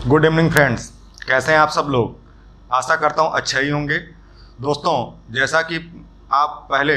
Good evening friends, कैसे हैं आप सब लोग। आशा करता हूं अच्छे ही होंगे। दोस्तों, जैसा कि आप पहले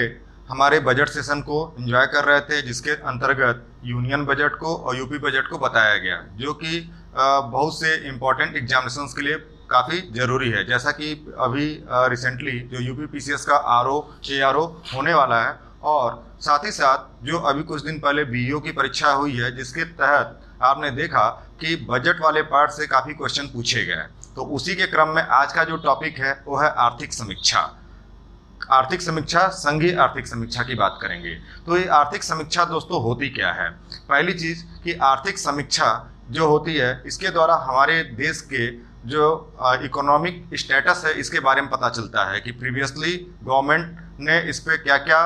हमारे बजट सेशन को एंजॉय कर रहे थे, जिसके अंतर्गत यूनियन बजट को और यूपी बजट को बताया गया, जो कि बहुत से इम्पोर्टेंट एग्जामिनेशंस के लिए काफ़ी ज़रूरी है। जैसा कि अभी रिसेंटली जो यूपी पीसीएस का आरओ एआरओ होने वाला है, और साथ ही साथ जो अभी कुछ दिन पहले बीईओ की परीक्षा हुई है, जिसके तहत आपने देखा कि बजट वाले पार्ट से काफ़ी क्वेश्चन पूछे गए। तो उसी के क्रम में आज का जो टॉपिक है वो है आर्थिक समीक्षा। आर्थिक समीक्षा, संघीय आर्थिक समीक्षा की बात करेंगे। तो ये आर्थिक समीक्षा दोस्तों होती क्या है। पहली चीज़ कि आर्थिक समीक्षा जो होती है, इसके द्वारा हमारे देश के जो इकोनॉमिक स्टेटस है, इसके बारे में पता चलता है कि प्रीवियसली गवर्नमेंट ने इस पे क्या क्या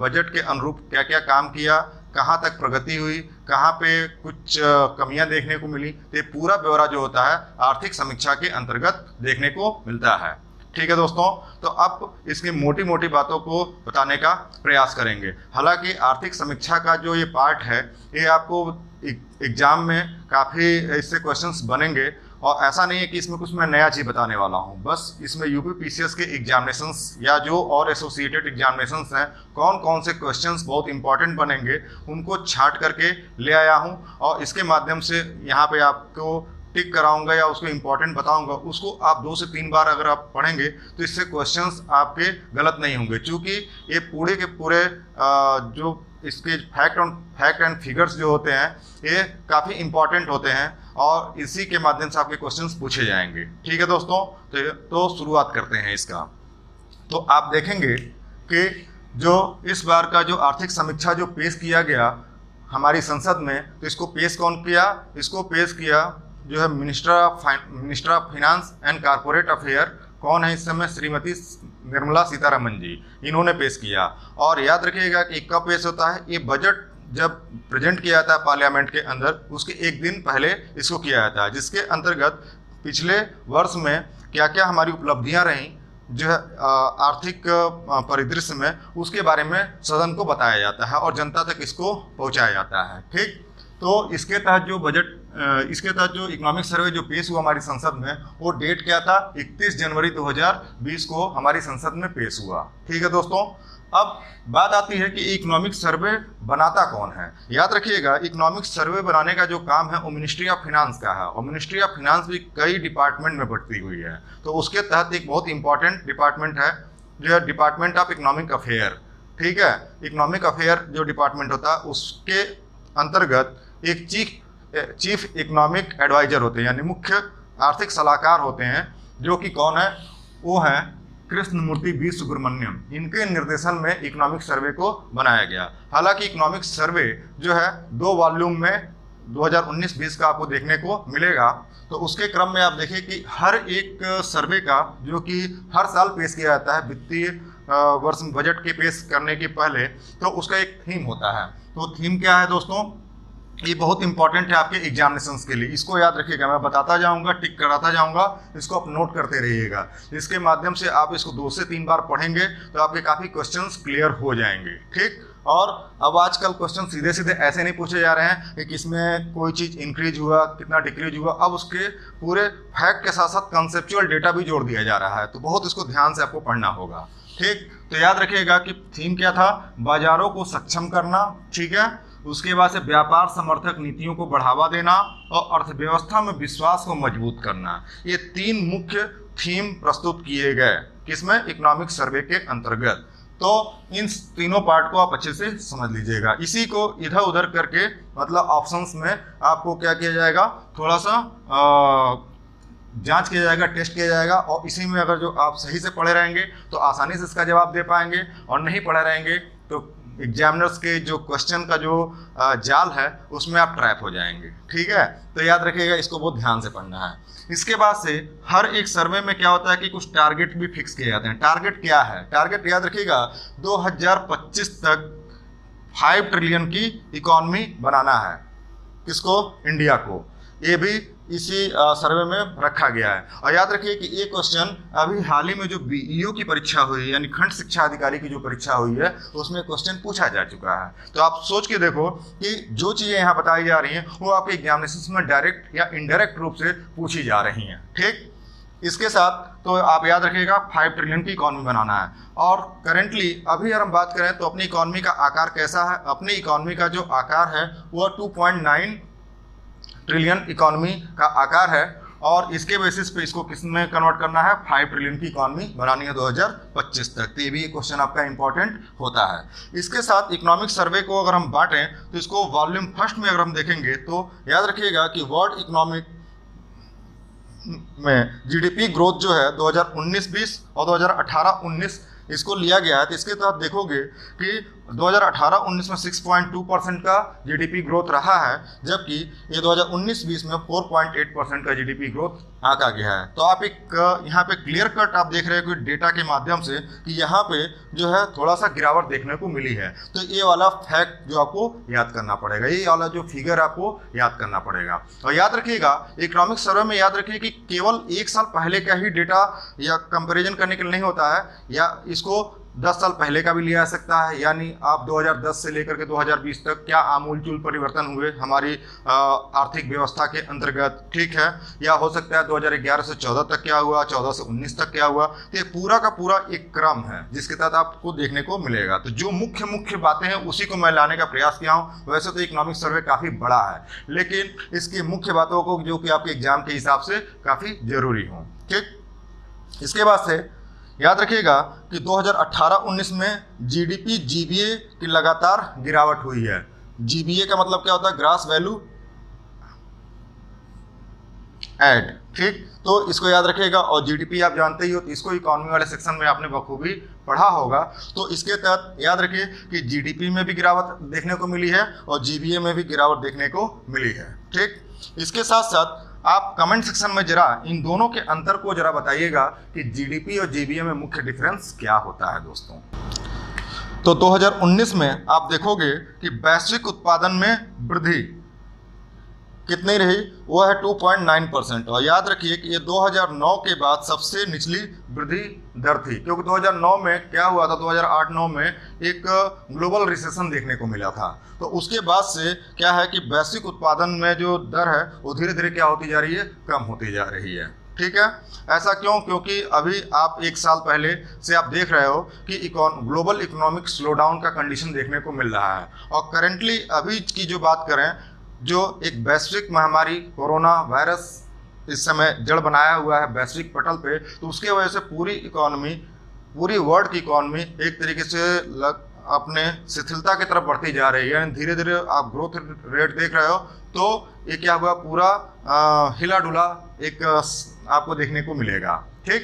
बजट के अनुरूप क्या क्या काम किया, कहाँ तक प्रगति हुई, कहाँ पे कुछ कमियां देखने को मिली। तो ये पूरा ब्यौरा जो होता है आर्थिक समीक्षा के अंतर्गत देखने को मिलता है। ठीक है दोस्तों, तो अब इसकी मोटी मोटी बातों को बताने का प्रयास करेंगे। हालांकि आर्थिक समीक्षा का जो ये पार्ट है, ये आपको एग्जाम में काफ़ी इससे क्वेश्चंस बनेंगे, और ऐसा नहीं है कि इसमें कुछ मैं नया चीज़ बताने वाला हूँ। बस इसमें यूपी पीसीएस के एग्जामिनेशंस या जो और एसोसिएटेड एग्जामिनेशंस हैं, कौन कौन से क्वेश्चंस बहुत इंपॉर्टेंट बनेंगे, उनको छांट करके ले आया हूँ, और इसके माध्यम से यहाँ पे आपको टिक कराऊंगा या उसको इम्पोर्टेंट बताऊंगा। उसको आप 2 से 3 बार अगर आप पढ़ेंगे तो इससे क्वेश्चंस आपके गलत नहीं होंगे, क्योंकि ये पूरे के पूरे जो इसके फैक्ट एंड फिगर्स जो होते हैं, ये काफ़ी इंपॉर्टेंट होते हैं, और इसी के माध्यम से आपके क्वेश्चंस पूछे जाएंगे। ठीक है दोस्तों, तो शुरुआत करते हैं इसका। तो आप देखेंगे कि जो इस बार का जो आर्थिक समीक्षा जो पेश किया गया हमारी संसद में, तो इसको पेश कौन किया? इसको पेश किया जो है minister of finance and corporate affair. कौन है इस समय? श्रीमती निर्मला सीतारमन जी, इन्होंने पेश किया। और याद रखिएगा कि कब पेश होता है ये बजट, जब प्रेजेंट किया जाता है पार्लियामेंट के अंदर, उसके एक दिन पहले इसको किया जाता है, जिसके अंतर्गत पिछले वर्ष में क्या क्या हमारी उपलब्धियां रहीं जो है आर्थिक परिदृश्य में, उसके बारे में सदन को बताया जाता है और जनता तक इसको पहुंचाया जाता है। ठीक, तो इसके तहत जो बजट, इसके तहत जो इकोनॉमिक सर्वे जो पेश हुआ हमारी संसद में, वो डेट क्या था? 31 जनवरी 2020 को हमारी संसद में पेश हुआ। ठीक है दोस्तों, अब बात आती है कि इकोनॉमिक सर्वे बनाता कौन है। याद रखिएगा, इकोनॉमिक सर्वे बनाने का जो काम है वो मिनिस्ट्री ऑफ फाइनेंस का है, और मिनिस्ट्री ऑफ फाइनेंस भी कई डिपार्टमेंट में बंटी हुई है। तो उसके तहत एक बहुत इंपॉर्टेंट डिपार्टमेंट है जो है डिपार्टमेंट ऑफ इकोनॉमिक अफेयर। ठीक है, इकोनॉमिक अफेयर जो डिपार्टमेंट होता है, उसके अंतर्गत एक चीफ इकोनॉमिक एडवाइजर होते हैं, यानी मुख्य आर्थिक सलाहकार होते हैं, जो कि कौन है? वो हैं कृष्णमूर्ति बी सुब्रमण्यम। इनके निर्देशन में इकोनॉमिक सर्वे को बनाया गया। हालांकि इकोनॉमिक सर्वे जो है 2 वॉल्यूम में 2019-20 का आपको देखने को मिलेगा। तो उसके क्रम में आप देखिए कि हर एक सर्वे का, जो कि हर साल पेश किया जाता है वित्तीय वर्ष में बजट के पेश करने के पहले, तो उसका एक थीम होता है। तो थीम क्या है दोस्तों? ये बहुत इंपॉर्टेंट है आपके एग्जामिनेशंस के लिए। इसको याद रखिएगा, मैं बताता जाऊंगा, टिक कराता जाऊंगा, इसको आप नोट करते रहिएगा। इसके माध्यम से आप इसको 2 से 3 बार पढ़ेंगे तो आपके काफ़ी क्वेश्चंस क्लियर हो जाएंगे। ठीक, और अब आजकल क्वेश्चन सीधे सीधे ऐसे नहीं पूछे जा रहे हैं कि किसमें कोई चीज़ इंक्रीज हुआ, कितना डिक्रीज हुआ। अब उसके पूरे फैक्ट के साथ साथ कंसेप्चुअल डेटा भी जोड़ दिया जा रहा है, तो बहुत इसको ध्यान से आपको पढ़ना होगा। ठीक, तो याद रखिएगा कि थीम क्या था? बाजारों को सक्षम करना। ठीक है, उसके बाद से व्यापार समर्थक नीतियों को बढ़ावा देना और अर्थव्यवस्था में विश्वास को मजबूत करना। ये 3 मुख्य थीम प्रस्तुत किए गए किसमें? इकोनॉमिक सर्वे के अंतर्गत। तो इन तीनों पार्ट को आप अच्छे से समझ लीजिएगा। इसी को इधर उधर करके, मतलब ऑप्शंस में आपको क्या किया जाएगा, थोड़ा सा जांच किया जाएगा, टेस्ट किया जाएगा, और इसी में अगर जो आप सही से पढ़े रहेंगे तो आसानी से इसका जवाब दे पाएंगे, और नहीं पढ़े रहेंगे तो एग्जामिनर्स के जो क्वेश्चन का जो जाल है उसमें आप ट्रैप हो जाएंगे। ठीक है, तो याद रखिएगा, इसको बहुत ध्यान से पढ़ना है। इसके बाद से हर एक सर्वे में क्या होता है कि कुछ टारगेट भी फिक्स किए जाते हैं। टारगेट क्या है? टारगेट याद रखिएगा, 2025 तक 5 ट्रिलियन की इकॉनमी बनाना है। किसको? इंडिया को। ये भी इसी सर्वे में रखा गया है। और याद रखिए कि ये क्वेश्चन अभी हाल ही में जो बीईओ की परीक्षा हुई यानी खंड शिक्षा अधिकारी की जो परीक्षा हुई है उसमें क्वेश्चन पूछा जा चुका है। तो आप सोच के देखो कि जो चीज़ें यहाँ बताई जा रही हैं वो आपके एग्जामिनेशन में डायरेक्ट या इनडायरेक्ट रूप से पूछी जा रही हैं। ठीक, इसके साथ तो आप याद रखिएगा 5 ट्रिलियन की इकॉनमी बनाना है। और करेंटली अभी अगर हम बात करें तो अपनी इकॉनमी का आकार कैसा है, अपनी इकॉनमी का जो आकार है वह 2.9 ट्रिलियन इकॉनमी का आकार है और इसके बेसिस पे इसको किस में कन्वर्ट करना है, 5 ट्रिलियन की इकॉनमी बनानी है 2025 तक। तो ये भी क्वेश्चन आपका इंपॉर्टेंट होता है। इसके साथ इकोनॉमिक सर्वे को अगर हम बांटें तो इसको वॉल्यूम फर्स्ट में अगर हम देखेंगे तो याद रखिएगा कि वर्ल्ड इकोनॉमिक में जीडीपी ग्रोथ जो है 2019-20 और 2018-19 इसको लिया गया है। तो इसके तहत देखोगे कि 2018-19 में 6.2% का जीडीपी ग्रोथ रहा है, जबकि ये 2019-20 में 4.8% का जीडीपी ग्रोथ आंका गया है। तो आप एक यहाँ पे क्लियर कट आप देख रहे हो कि डेटा के माध्यम से कि यहाँ पे जो है थोड़ा सा गिरावट देखने को मिली है। तो ये वाला फैक्ट जो आपको याद करना पड़ेगा, ये वाला जो फिगर आपको याद करना पड़ेगा। और याद रखिएगा इकोनॉमिक सर्वे में याद रखिए कि केवल 1 साल पहले का ही डेटा या कंपेरिजन करने के लिए नहीं होता है, या इसको 10 साल पहले का भी लिया जा सकता है। यानी आप 2010 से लेकर के 2020 तक क्या आमूलचूल परिवर्तन हुए हमारी आर्थिक व्यवस्था के अंतर्गत, ठीक है। या हो सकता है 2011 से 14 तक क्या हुआ, 14 से 19 तक क्या हुआ। तो ये पूरा का पूरा एक क्रम है जिसके तहत आपको देखने को मिलेगा। तो जो मुख्य मुख्य बातें हैं उसी को मैं लाने का प्रयास किया हूँ। वैसे तो इकोनॉमिक सर्वे काफ़ी बड़ा है, लेकिन इसकी मुख्य बातों को जो कि आपके एग्जाम के हिसाब से काफ़ी जरूरी हो, ठीक। इसके बाद से याद रखिएगा कि 2018-19 में जीडीपी जीबीए की लगातार गिरावट हुई है। जीबीए का मतलब क्या होता है, ग्रॉस वैल्यू एड, ठीक। तो इसको याद रखिएगा। और जीडीपी आप जानते ही हो, तो इसको इकोनॉमी वाले सेक्शन में आपने बखूबी पढ़ा होगा। तो इसके तहत याद रखिए कि जीडीपी में भी गिरावट देखने को मिली है और जीबीए में भी गिरावट देखने को मिली है, ठीक। इसके साथ साथ आप कमेंट सेक्शन में जरा इन दोनों के अंतर को जरा बताइएगा कि जीडीपी और जीबीए में मुख्य डिफरेंस क्या होता है दोस्तों। तो 2019 में आप देखोगे कि वैश्विक उत्पादन में वृद्धि कितनी रही, वो है 2.9%। और याद रखिए कि ये 2009 के बाद सबसे निचली वृद्धि दर थी, क्योंकि 2009 में क्या हुआ था, 2008-9 में एक ग्लोबल रिसेशन देखने को मिला था। तो उसके बाद से क्या है कि वैश्विक उत्पादन में जो दर है वो धीरे धीरे क्या होती जा रही है, कम होती जा रही है, ठीक है। ऐसा क्यों, क्योंकि अभी आप 1 साल पहले से आप देख रहे हो कि ग्लोबल इकोनॉमिक स्लोडाउन का कंडीशन देखने को मिल रहा है। और करेंटली अभी की जो बात करें, जो एक वैश्विक महामारी कोरोना वायरस इस समय जड़ बनाया हुआ है वैश्विक पटल पे, तो उसके वजह से पूरी इकोनॉमी, पूरी वर्ल्ड की इकोनॉमी एक तरीके से अपने शिथिलता की तरफ बढ़ती जा रही है। यानी धीरे धीरे आप ग्रोथ रेट देख रहे हो, तो ये क्या हुआ, पूरा हिला डुला एक आपको देखने को मिलेगा, ठीक।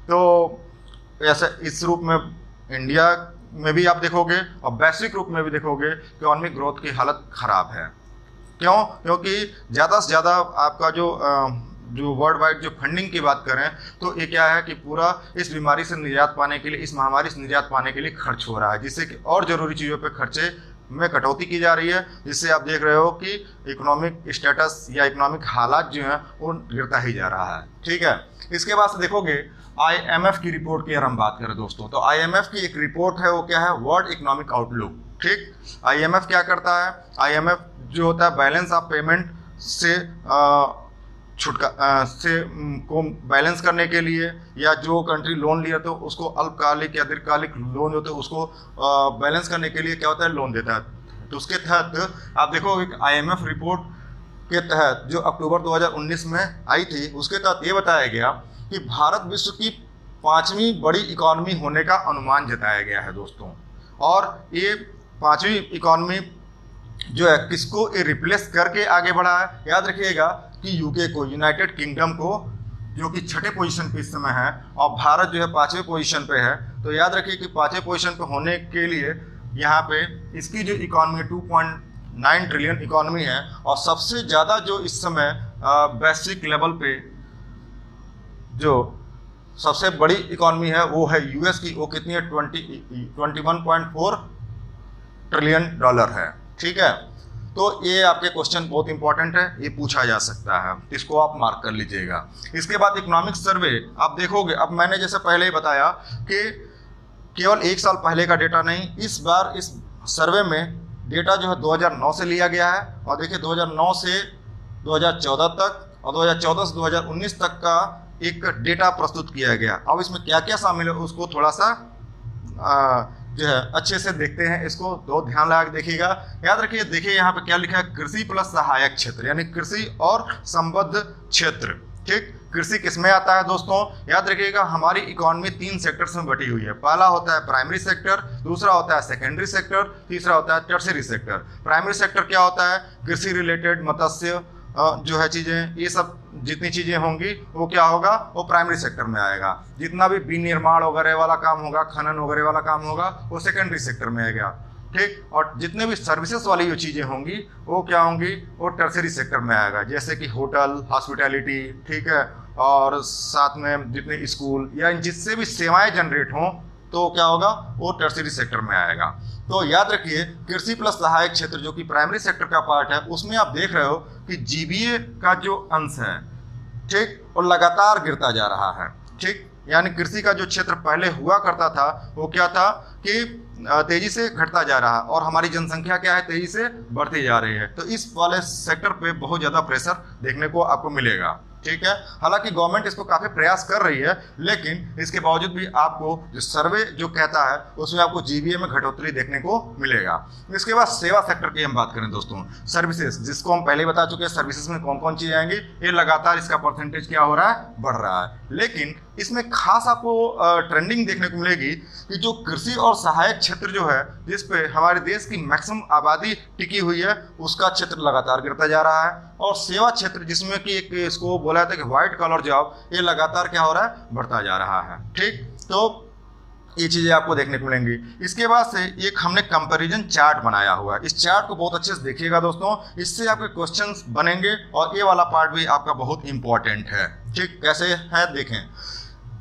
तो ऐसे इस रूप में इंडिया में भी आप देखोगे और वैश्विक रूप में भी देखोगे कि इकोनॉमिक ग्रोथ की हालत खराब है। क्यों, क्योंकि ज़्यादा से ज़्यादा आपका जो वर्ल्ड वाइड जो फंडिंग की बात करें तो ये क्या है कि पूरा इस बीमारी से निजात पाने के लिए, इस महामारी से निजात पाने के लिए खर्च हो रहा है, जिससे कि और ज़रूरी चीज़ों पे खर्चे में कटौती की जा रही है, जिससे आप देख रहे हो कि इकोनॉमिक स्टेटस या इकोनॉमिक हालात जो हैं वो गिरता ही जा रहा है, ठीक है। इसके बाद से देखोगे IMF की रिपोर्ट की अगर हम बात करें दोस्तों, तो IMF की एक रिपोर्ट है, वो क्या है, वर्ल्ड इकोनॉमिक आउटलुक, ठीक। IMF क्या करता है, IMF जो होता है बैलेंस ऑफ पेमेंट से को बैलेंस करने के लिए, या जो कंट्री लोन लिया तो उसको अल्पकालिक या दीर्घकालिक लोन होते हैं उसको बैलेंस करने के लिए क्या होता है, लोन देता है। तो उसके तहत आप देखो एक IMF रिपोर्ट के तहत जो अक्टूबर 2019 में आई थी, उसके तहत ये बताया गया कि भारत विश्व की 5वीं बड़ी इकॉनमी होने का अनुमान जताया गया है दोस्तों। और ये 5वीं इकॉनमी जो है किसको ये रिप्लेस करके आगे बढ़ा है, याद रखिएगा कि यूके को, यूनाइटेड किंगडम को, जो कि 6ठे पोजीशन पे इस समय है, और भारत जो है 5वें पोजीशन पे है। तो याद रखिए कि 5वें पोजीशन पे होने के लिए यहाँ पे इसकी जो इकॉनमी 2.9 ट्रिलियन इकॉनमी है, और सबसे ज़्यादा जो इस समय वैश्विक लेवल पे जो सबसे बड़ी इकॉनमी है वो है यूएस की। वो कितनी है, $21.4 ट्रिलियन है, ठीक है। तो ये आपके क्वेश्चन बहुत इंपॉर्टेंट है, ये पूछा जा सकता है, इसको आप मार्क कर लीजिएगा। इसके बाद इकोनॉमिक सर्वे आप देखोगे, अब मैंने जैसे पहले ही बताया कि केवल 1 साल पहले का डेटा नहीं, इस बार इस सर्वे में डेटा जो है 2009 से लिया गया है, और देखिए 2009 से 2014 तक और 2014 से 2019 तक का एक डेटा प्रस्तुत किया गया। अब इसमें क्या क्या शामिल है उसको थोड़ा सा जो है अच्छे से देखते हैं, इसको तो ध्यान लगा के देखिएगा। याद रखिए, देखिए यहाँ पे क्या लिखा है, कृषि प्लस सहायक क्षेत्र, यानी कृषि और संबद्ध क्षेत्र। ठीक, कृषि किसमें आता है दोस्तों? याद रखिएगा, हमारी इकोनॉमी 3 सेक्टर्स में बटी हुई है। पहला होता है प्राइमरी सेक्टर, दूसरा होता है सेकेंडरी सेक्टर, तीसरा होता है टर्सरी सेक्टर। प्राइमरी सेक्टर क्या होता है? कृषि रिलेटेड, मत्स्य जो है चीज़ें, ये सब जितनी चीज़ें होंगी वो क्या होगा, वो प्राइमरी सेक्टर में आएगा। जितना भी विनिर्माण वगैरह वाला काम होगा, खनन वगैरह वाला काम होगा, वो सेकेंडरी सेक्टर में आएगा। ठीक, और जितने भी सर्विसेज वाली जो चीज़ें होंगी वो क्या होंगी, वो टर्सरी सेक्टर में आएगा, जैसे कि होटल, हॉस्पिटैलिटी, ठीक है, और साथ में जितने स्कूल या जिससे भी सेवाएं जनरेट हों तो क्या होगा, वो टर्सरी सेक्टर में आएगा। तो याद रखिए, कृषि प्लस सहायक क्षेत्र जो कि प्राइमरी सेक्टर का पार्ट है, उसमें आप देख रहे हो कि जीबीए का जो अंश है, ठीक, वो लगातार गिरता जा रहा है। ठीक, यानी कृषि का जो क्षेत्र पहले हुआ करता था वो क्या था कि तेजी से घटता जा रहा है, और हमारी जनसंख्या क्या है, तेजी से बढ़ती जा रही है। तो इस वाले सेक्टर पे बहुत ज़्यादा प्रेशर देखने को आपको मिलेगा। ठीक है, हालांकि गवर्नमेंट इसको काफ़ी प्रयास कर रही है, लेकिन इसके बावजूद भी आपको जो सर्वे जो कहता है उसमें आपको जीबीए में घटोतरी देखने को मिलेगा। इसके बाद सेवा सेक्टर की हम बात करें दोस्तों, सर्विसेज, जिसको हम पहले बता चुके हैं सर्विसेज में कौन कौन चीज़ आएंगी, ये लगातार इसका परसेंटेज क्या हो रहा है, बढ़ रहा है। लेकिन इसमें खास आपको ट्रेंडिंग देखने को मिलेगी कि जो कृषि और सहायक क्षेत्र जो है, जिस पे हमारे देश की मैक्सिमम आबादी टिकी हुई है, उसका क्षेत्र लगातार गिरता जा रहा है। और सेवा क्षेत्र, जिसमें कि एक इसको बोला जाता है कि व्हाइट कॉलर जॉब, ये लगातार क्या हो रहा है, बढ़ता जा रहा है। ठीक, तो ये चीज़ें आपको देखने को मिलेंगी। इसके बाद से एक हमने कंपैरिजन चार्ट बनाया हुआ है, इस चार्ट को बहुत अच्छे से देखिएगा दोस्तों, इससे आपके क्वेश्चंस बनेंगे, और ये वाला पार्ट भी आपका बहुत इंपॉर्टेंट है। ठीक, कैसे है देखें,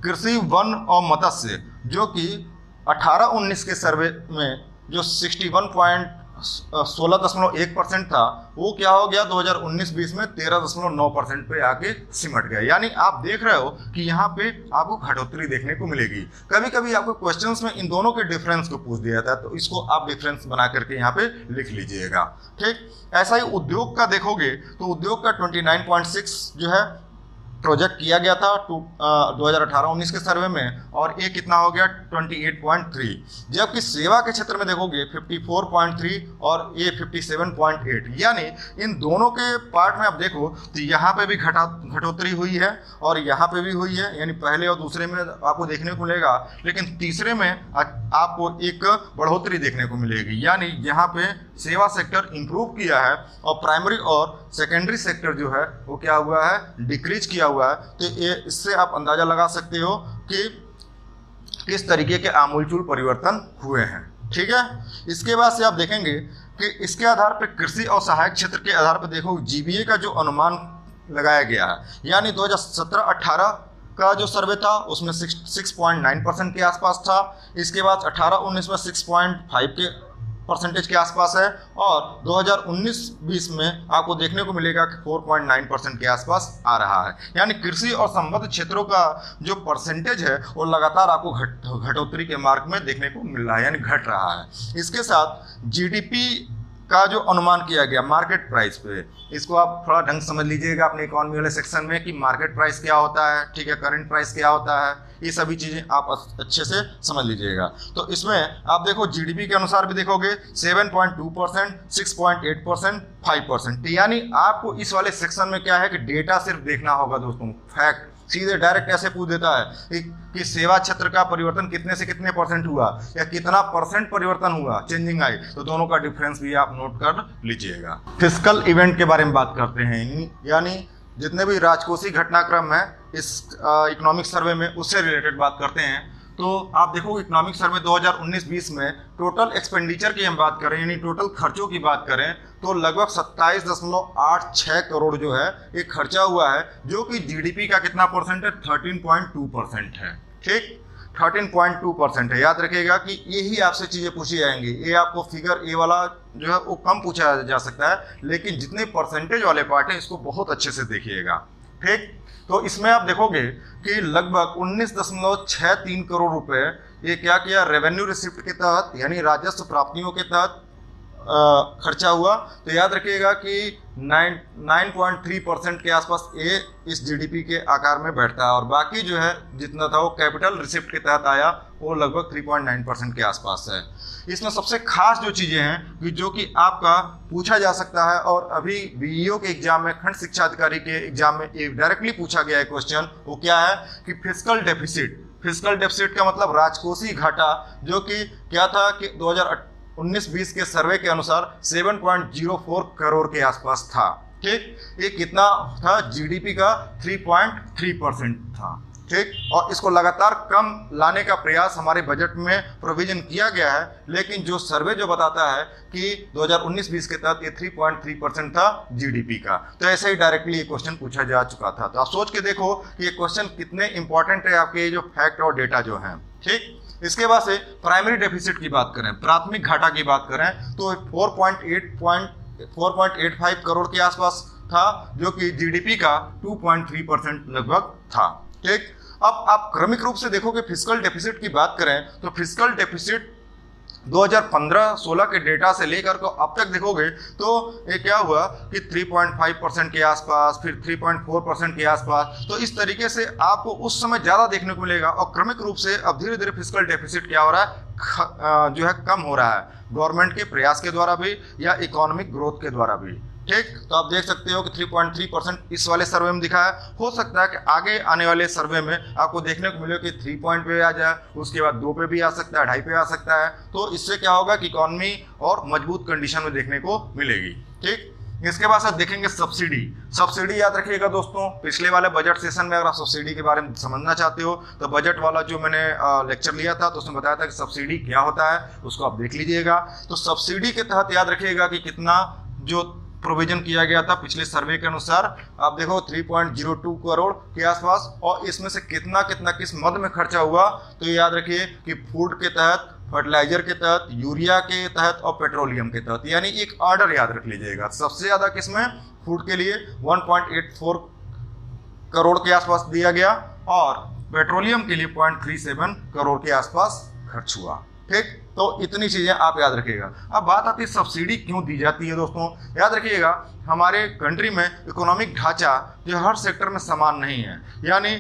कृषि, वन और मत्स्य, जो कि 18-19 के सर्वे में जो 16.1% था, वो क्या हो गया 2019-20 में 13.9% पे आके सिमट गया। यानी आप देख रहे हो कि यहाँ पे आपको घटोतरी देखने को मिलेगी। कभी कभी आपको क्वेश्चंस में इन दोनों के डिफरेंस को पूछ दिया जाता है, तो इसको आप डिफरेंस बना करके यहाँ पे लिख लीजिएगा। ठीक, ऐसा ही उद्योग का देखोगे तो उद्योग का 29.6 जो है प्रोजेक्ट किया गया था 2018-19 के सर्वे में, और ये कितना हो गया 28.3। जबकि सेवा के क्षेत्र में देखोगे 54.3 और ये 57.8। यानी इन दोनों के पार्ट में आप देखो तो यहाँ पे भी घटोतरी हुई है और यहाँ पे भी हुई है, यानी पहले और दूसरे में आपको देखने को मिलेगा, लेकिन तीसरे में आपको एक बढ़ोतरी देखने को मिलेगी। यानी यहाँ पे सेवा सेक्टर इंप्रूव किया है और प्राइमरी और सेकेंडरी सेक्टर जो है वो क्या हुआ है, डिक्रीज किया हुआ है। तो ये इससे आप अंदाजा लगा सकते हो कि किस तरीके के आमूलचूल परिवर्तन हुए हैं। ठीक है, इसके बाद से आप देखेंगे कि इसके आधार पर कृषि और सहायक क्षेत्र के आधार पर देखो जीबीए का जो अनुमान लगाया गया है, यानी 2017-18 का जो सर्वे था उसमें 6.9% के आसपास था। इसके बाद 18-19 में 6.5 के परसेंटेज के आसपास है, और 2019-20 में आपको देखने को मिलेगा कि 4.9% के आसपास आ रहा है। यानी कृषि और संबद्ध क्षेत्रों का जो परसेंटेज है वो लगातार आपको घटोतरी के मार्ग में देखने को मिल रहा है, यानी घट रहा है। इसके साथ जीडीपी का जो अनुमान किया गया मार्केट प्राइस पे, इसको आप थोड़ा ढंग समझ लीजिएगा अपने इकोनॉमी वाले सेक्शन में कि मार्केट प्राइस क्या होता है, ठीक है, करंट प्राइस क्या होता है, ये सभी चीज़ें आप अच्छे से समझ लीजिएगा। तो इसमें आप देखो जीडीपी के अनुसार भी देखोगे 7.2%, 6.8%, 5%। यानी आपको इस वाले सेक्शन में क्या है कि डेटा सिर्फ देखना होगा दोस्तों, फैक्ट सीधे डायरेक्ट ऐसे पूछ देता है कि सेवा क्षेत्र का परिवर्तन कितने से कितने परसेंट हुआ या कितना परसेंट परिवर्तन हुआ, चेंजिंग आई, तो दोनों का डिफरेंस भी आप नोट कर लीजिएगा। फिस्कल इवेंट के बारे में बात करते हैं, यानी जितने भी राजकोषीय घटनाक्रम है इस इकोनॉमिक सर्वे में उससे रिलेटेड बात करते हैं। तो आप देखो इकोनॉमिक सर्वे 2019-20 में टोटल एक्सपेंडिचर की हम बात करें, यानी टोटल खर्चों की बात करें, तो लगभग 27.86 करोड़ जो है ये खर्चा हुआ है, जो कि जीडीपी का कितना परसेंट है, 13.2% है। ठीक, 13.2% है। याद रखिएगा कि यही आपसे चीज़ें पूछी जाएंगी। ये आपको फिगर ए वाला जो है वो कम पूछा जा सकता है, लेकिन जितने परसेंटेज वाले पार्ट हैं इसको बहुत अच्छे से देखिएगा। ठीक, तो इसमें आप देखोगे कि लगभग 19.63 करोड़ रुपए ये क्या किया, रेवेन्यू रिसिप्ट के तहत यानी राजस्व प्राप्तियों के तहत खर्चा हुआ। तो याद रखिएगा कि 9.3% के आसपास ये इस जीडीपी के आकार में बैठता है, और बाकी जो है जितना था वो कैपिटल रिसिप्ट के तहत आया, वो लगभग 3.9% के आसपास है। इसमें सबसे खास जो चीज़ें हैं कि जो कि आपका पूछा जा सकता है, और अभी बीईओ के एग्जाम में, खंड शिक्षा अधिकारी के एग्जाम में ये डायरेक्टली पूछा गया है क्वेश्चन, वो क्या है कि फिस्कल डेफिसिट। फिस्कल डेफिसिट का मतलब राजकोषीय घाटा, जो कि क्या था कि 2019-20 के सर्वे के अनुसार 7.04 करोड़ के आसपास था। ठीक, ये कितना था, जीडीपी का 3.3% था। ठीक, और इसको लगातार कम लाने का प्रयास हमारे बजट में प्रोविजन किया गया है, लेकिन जो सर्वे जो बताता है कि 2019-20 के तहत ये 3.3% था जीडीपी का। तो ऐसे ही डायरेक्टली ये क्वेश्चन पूछा जा चुका था। तो आप सोच के देखो कि ये क्वेश्चन कितने इंपॉर्टेंट है आपके ये जो फैक्ट और डेटा जो है। ठीक, इसके बाद से प्राइमरी डेफिसिट की बात करें, प्राथमिक घाटा की बात करें, तो 4.85 करोड़ के आसपास था, जो कि जीडीपी का 2.3% लगभग था। ठीक, अब आप क्रमिक रूप से देखोगे फिस्कल डेफिसिट की बात करें तो फिस्कल डेफिसिट 2015-16 के डेटा से लेकर को अब तक देखोगे तो ये क्या हुआ कि 3.5% के आसपास, फिर 3.4% के आसपास। तो इस तरीके से आपको उस समय ज़्यादा देखने को मिलेगा, और क्रमिक रूप से अब धीरे धीरे फिस्कल डेफिसिट क्या हो रहा है, जो है कम हो रहा है, गवर्नमेंट के प्रयास के द्वारा भी या इकोनॉमिक ग्रोथ के द्वारा भी। ठीक, तो आप देख सकते हो कि 3.3% इस वाले सर्वे में दिखा है। हो सकता है कि आगे आने वाले सर्वे में आपको देखने को मिले कि 3 पॉइंट पे आ जाए, उसके बाद 2 पे भी आ सकता है, 2.5 पे आ सकता है। तो इससे क्या होगा कि इकोनॉमी और मजबूत कंडीशन में देखने को मिलेगी। ठीक, इसके बाद आप देखेंगे सब्सिडी। सब्सिडी याद रखिएगा दोस्तों, पिछले वाले बजट सेशन में अगर आप सब्सिडी के बारे में समझना चाहते हो तो बजट वाला जो मैंने लेक्चर लिया था तो उसमें बताया था कि सब्सिडी क्या होता है, उसको आप देख लीजिएगा। तो सब्सिडी के तहत याद रखिएगा कि कितना जो प्रोविजन किया गया था पिछले सर्वे के अनुसार, आप देखो 3.02 करोड़ के आसपास, और इसमें से कितना कितना किस मद में खर्चा हुआ, तो याद रखिए कि फूड के तहत, फर्टिलाइजर के तहत, यूरिया के तहत और पेट्रोलियम के तहत। यानी एक ऑर्डर याद रख लीजिएगा, सबसे ज्यादा किसमें, फूड के लिए 1.84 करोड़ के आसपास दिया गया, और पेट्रोलियम के लिए 0.37 करोड़ के आसपास खर्च हुआ। ठीक, तो इतनी चीजें आप याद रखिएगा। अब बात आती है सब्सिडी क्यों दी जाती है दोस्तों। याद रखिएगा हमारे कंट्री में इकोनॉमिक ढांचा जो हर सेक्टर में समान नहीं है, यानी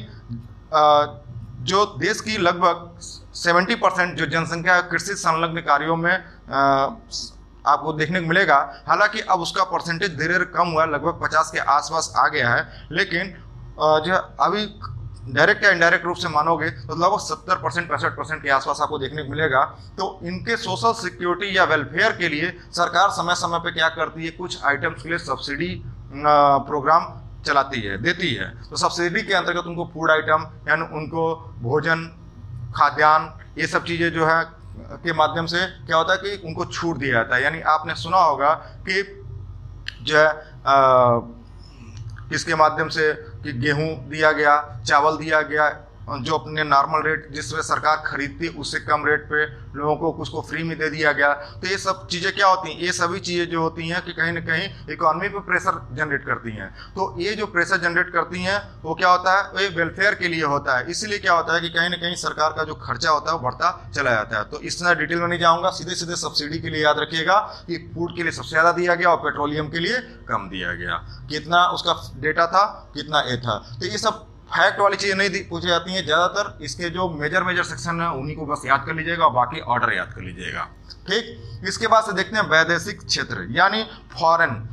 जो देश की लगभग 70% जो जनसंख्या है कृषि संलग्न कार्यों में आपको देखने को मिलेगा। हालांकि अब उसका परसेंटेज धीरे धीरे कम हुआ है, लगभग 50 के आसपास आ गया है, लेकिन जो अभी डायरेक्ट या इनडायरेक्ट रूप से मानोगे तो लगभग 70% 65% के आसपास आपको देखने को मिलेगा। तो इनके सोशल सिक्योरिटी या वेलफेयर के लिए सरकार समय समय पे क्या करती है, कुछ आइटम्स के लिए सब्सिडी प्रोग्राम चलाती है, देती है। तो सब्सिडी के अंतर्गत उनको फूड आइटम यानी उनको भोजन, खाद्यान्न, ये सब चीज़ें जो है के माध्यम से क्या होता है कि उनको छूट दिया जाता है। यानी आपने सुना होगा कि जो है किसके माध्यम से कि गेहूं दिया गया, चावल दिया गया, जो अपने नॉर्मल रेट जिसमें सरकार खरीदती है उससे कम रेट पे लोगों को कुछ को फ्री में दे दिया गया। तो ये सब चीज़ें क्या होती हैं, ये सभी चीज़ें जो होती हैं कि कहीं ना कहीं इकोनॉमी पे प्रेशर जनरेट करती हैं। तो ये जो प्रेशर जनरेट करती हैं वो क्या होता है, वो वेलफेयर के लिए होता है। इसीलिए क्या होता है कि कहीं ना कहीं सरकार का जो खर्चा होता है वो बढ़ता चला जाता है। तो इस तरह डिटेल में नहीं जाऊँगा, सीधे सीधे सब्सिडी के लिए याद रखिएगा कि फूड के लिए सबसे ज़्यादा दिया गया और पेट्रोलियम के लिए कम दिया गया। कितना उसका डेटा था, कितना ये था। तो ये सब फैक्ट वाली चीज़ें नहीं पूछी जाती हैं, ज़्यादातर इसके जो मेजर सेक्शन है उन्हीं को बस याद कर लीजिएगा और बाकी ऑर्डर याद कर लीजिएगा। ठीक, इसके बाद से देखते हैं वैदेशिक क्षेत्र यानी फॉरेन,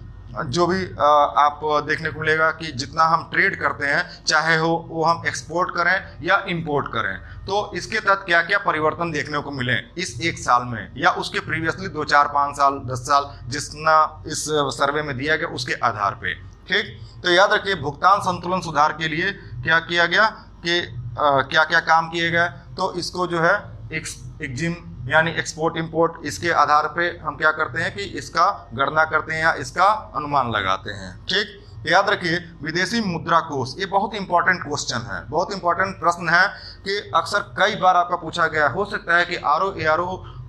जो भी आप देखने को मिलेगा कि जितना हम ट्रेड करते हैं, चाहे हो वो हम एक्सपोर्ट करें या इंपोर्ट करें, तो इसके तहत क्या क्या परिवर्तन देखने को मिले इस एक साल में या उसके प्रीवियसली 2, 4, 5 साल, 10 साल जितना इस सर्वे में दिया गया उसके आधार पे। ठीक, तो याद रखिए भुगतान संतुलन सुधार के लिए क्या किया गया कि क्या क्या काम किए गए। तो इसको जो है एक्जिम यानी एक्सपोर्ट इंपोर्ट, इसके आधार पे हम क्या करते हैं कि इसका गणना करते हैं या इसका अनुमान लगाते हैं। ठीक, याद रखिए विदेशी मुद्रा कोष, ये बहुत इंपॉर्टेंट क्वेश्चन है, बहुत इंपॉर्टेंट प्रश्न है कि अक्सर कई बार आपका पूछा गया। हो सकता है कि आरओ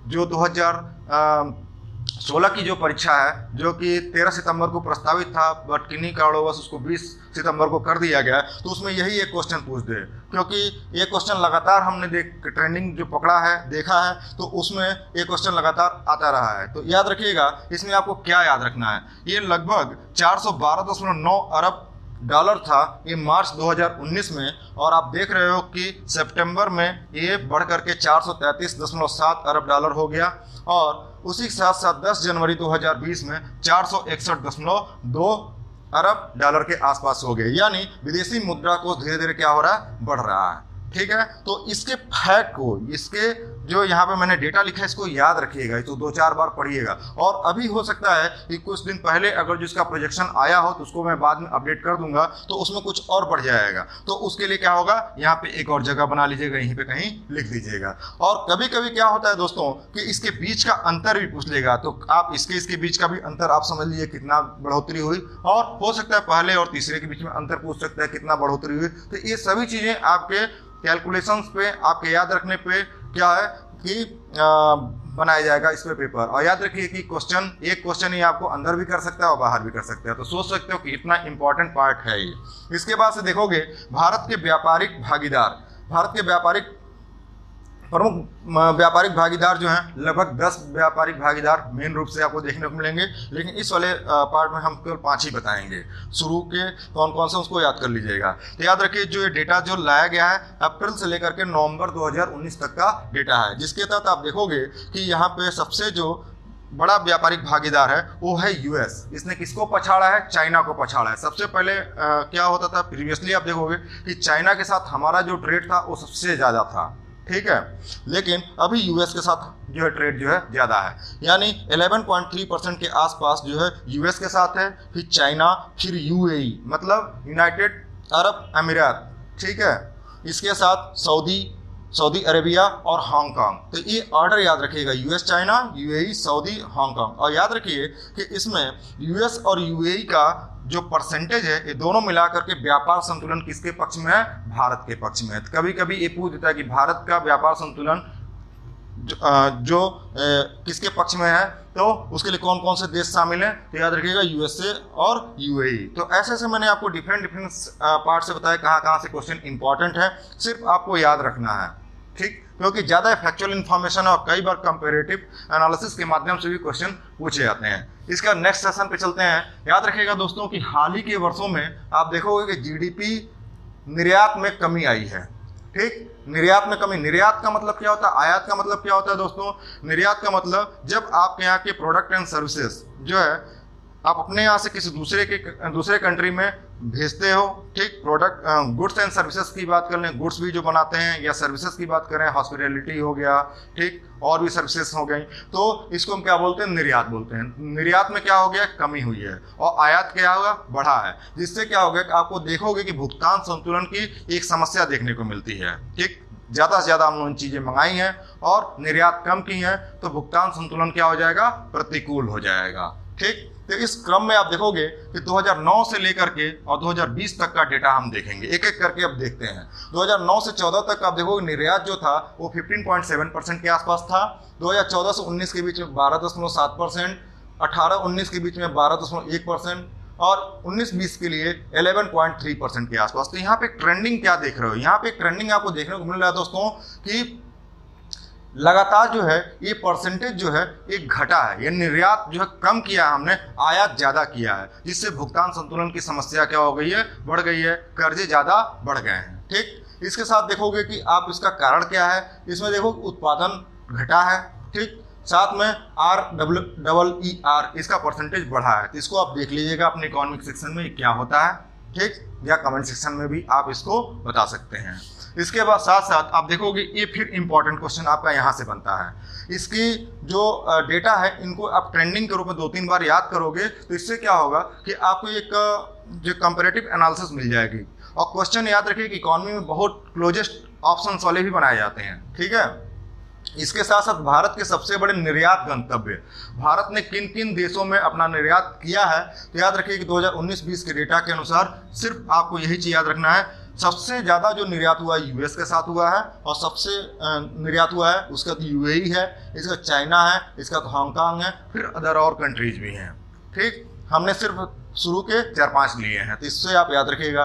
जो 2016 की जो परीक्षा है, जो कि 13 सितंबर को प्रस्तावित था, बट किन्हीं कारणवश उसको 20 सितंबर को कर दिया गया, तो उसमें यही एक क्वेश्चन पूछ दे, क्योंकि ये क्वेश्चन लगातार हमने ट्रेंडिंग जो पकड़ा है, देखा है, तो उसमें ये क्वेश्चन लगातार आता रहा है। तो याद रखिएगा, इसमें आपको क्या याद रखना है, ये लगभग 412.9 अरब डॉलर था ये मार्च 2019 में, और आप देख रहे हो कि सितंबर में ये बढ़ करके 433.7 अरब डॉलर हो गया, और उसी के साथ साथ 10 जनवरी 2020 में 461.2 अरब डॉलर के आसपास हो गए। यानी विदेशी मुद्रा को धीरे धीरे क्या हो रहा है, बढ़ रहा है। ठीक है, तो इसके फैक्ट को, इसके जो यहाँ पे मैंने डेटा लिखा है, इसको याद रखिएगा, तो 2-4 बार पढ़िएगा। और अभी हो सकता है कि कुछ दिन पहले अगर जिसका प्रोजेक्शन आया हो तो उसको मैं बाद में अपडेट कर दूंगा, तो उसमें कुछ और बढ़ जाएगा। तो उसके लिए क्या होगा, यहाँ पे एक और जगह बना लीजिएगा, यहीं पे कहीं लिख दीजिएगा। और कभी कभी क्या होता है दोस्तों कि इसके बीच का अंतर भी पूछ लेगा, तो आप इसके बीच का भी अंतर आप समझ लीजिए कितना बढ़ोतरी हुई, और हो सकता है पहले और तीसरे के बीच में अंतर पूछ सकता है कितना बढ़ोतरी हुई। तो ये सभी चीजें आपके कैलकुलेशंस पे, आपके याद रखने पे क्या है कि बनाया जाएगा इस पे पेपर। और याद रखिए कि एक क्वेश्चन ही आपको अंदर भी कर सकता है और बाहर भी कर सकता है, तो सोच सकते हो कि इतना इंपॉर्टेंट पार्ट है ये। इसके बाद से देखोगे भारत के व्यापारिक भागीदार, भारत के प्रमुख व्यापारिक भागीदार जो हैं, लगभग 10 व्यापारिक भागीदार मेन रूप से आपको देखने को मिलेंगे, लेकिन इस वाले पार्ट में हम केवल 5 ही बताएंगे। शुरू के कौन कौन से उसको याद कर लीजिएगा। तो याद रखिए जो ये डेटा जो लाया गया है अप्रैल से लेकर के नवंबर 2019 तक का डेटा है, जिसके तहत आप देखोगे कि यहाँ पे सबसे जो बड़ा व्यापारिक भागीदार है वो है यूएस। इसने किसको पछाड़ा है, चाइना को पछाड़ा है। सबसे पहले क्या होता था, प्रीवियसली आप देखोगे कि चाइना के साथ हमारा जो ट्रेड था वो सबसे ज़्यादा था, ठीक है, लेकिन अभी यूएस के साथ जो है ट्रेड जो है ज़्यादा है, यानी 11.3% के आसपास जो है यूएस के साथ है, फिर चाइना, फिर यूएई मतलब यूनाइटेड अरब अमीरात, ठीक है, इसके साथ सऊदी अरेबिया और हांगकांग। तो ये ऑर्डर याद रखिएगा, US, China, UAE, Saudi, Hong Kong. और याद रखिए कि इसमें यूएस और यूएई का जो परसेंटेज है ये दोनों मिलाकर के व्यापार संतुलन किसके पक्ष में है, भारत के पक्ष में है। तो कभी कभी ये पूछ देता है कि भारत का व्यापार संतुलन जो किसके पक्ष में है, तो उसके लिए कौन कौन से देश शामिल हैं, तो याद रखिएगा यूएसए और यूएई। तो ऐसे ऐसे मैंने आपको डिफरेंट पार्ट से बताया कहाँ कहाँ से क्वेश्चन इंपॉर्टेंट है, सिर्फ आपको याद रखना है, ठीक, क्योंकि ज़्यादा फैक्चुअल इन्फॉर्मेशन है और कई बार कंपेरेटिव एनालिसिस के माध्यम से भी क्वेश्चन पूछे जाते हैं। इसका नेक्स्ट सेशन पे चलते हैं। याद रखिएगा दोस्तों कि हाल ही के वर्षों में आप देखोगे कि जीडीपी निर्यात में कमी आई है, ठीक, निर्यात में कमी। निर्यात का मतलब क्या होता है, आयात का मतलब क्या होता है दोस्तों। निर्यात का मतलब जब आपके यहाँ के प्रोडक्ट एंड सर्विसेज जो है आप अपने यहाँ से किसी दूसरे कंट्री में भेजते हो, ठीक, प्रोडक्ट गुड्स एंड सर्विसेज की बात कर लें, गुड्स भी जो बनाते हैं, या सर्विसेज की बात करें, हॉस्पिटैलिटी हो गया, ठीक, और भी सर्विसेज हो गई, तो इसको हम क्या बोलते हैं, निर्यात बोलते हैं। निर्यात में क्या हो गया, कमी हुई है, और आयात क्या होगा, बढ़ा है, जिससे क्या हो गया कि आपको देखोगे कि भुगतान संतुलन की एक समस्या देखने को मिलती है, ठीक, ज़्यादा से ज़्यादा हम लोगों ने चीज़ें मंगाई हैं और निर्यात कम की हैं, तो भुगतान संतुलन क्या हो जाएगा, प्रतिकूल हो जाएगा, ठीक। तो इस क्रम में आप देखोगे कि 2009 से लेकर के और 2020 तक का डेटा हम देखेंगे, एक एक करके अब देखते हैं। 2009 से 14 तक आप देखोगे निर्यात जो था वो 15.7% के आसपास था। 2014 से 19 के बीच में 12.7%, 18-19 के बीच में 12.1%, और 19-20 के लिए 11.3% के आसपास। तो यहाँ पे ट्रेंडिंग क्या देख रहे हो, यहाँ पे ट्रेंडिंग आपको देखने को मिल रहा है दोस्तों कि लगातार जो है ये परसेंटेज जो है एक घटा है, ये निर्यात जो है कम किया है हमने, आयात ज़्यादा किया है, जिससे भुगतान संतुलन की समस्या क्या हो गई है, बढ़ गई है, कर्जे ज़्यादा बढ़ गए हैं, ठीक। इसके साथ देखोगे कि आप इसका कारण क्या है, इसमें देखो उत्पादन घटा है, ठीक, साथ में REER इसका परसेंटेज बढ़ा है। तो इसको आप देख लीजिएगा अपने इकोनॉमिक सेक्शन में क्या होता है, ठीक, या कमेंट सेक्शन में भी आप इसको बता सकते हैं। इसके बाद साथ साथ आप देखोगे ये फिर इंपॉर्टेंट क्वेश्चन आपका यहाँ से बनता है। इसकी जो डेटा है इनको आप ट्रेंडिंग के रूप में 2-3 बार याद करोगे, तो इससे क्या होगा कि आपको एक जो कंपैरेटिव एनालिसिस मिल जाएगी। और क्वेश्चन याद रखिए कि इकोनॉमी में बहुत क्लोजेस्ट ऑप्शंस वाले भी बनाए जाते हैं, ठीक है। इसके साथ साथ भारत के सबसे बड़े निर्यात गंतव्य, भारत ने किन किन देशों में अपना निर्यात किया है, तो याद रखिए कि 2019-20 के डेटा के अनुसार सिर्फ आपको यही चीज याद रखना है, सबसे ज़्यादा जो निर्यात हुआ है यूएस के साथ हुआ है, और सबसे निर्यात हुआ है उसका तो यूएई है, इसका चाइना है, इसका तो हांगकांग है, फिर अदर और कंट्रीज भी हैं। ठीक, हमने सिर्फ शुरू के 4-5 लिए हैं, तो इससे आप याद रखिएगा।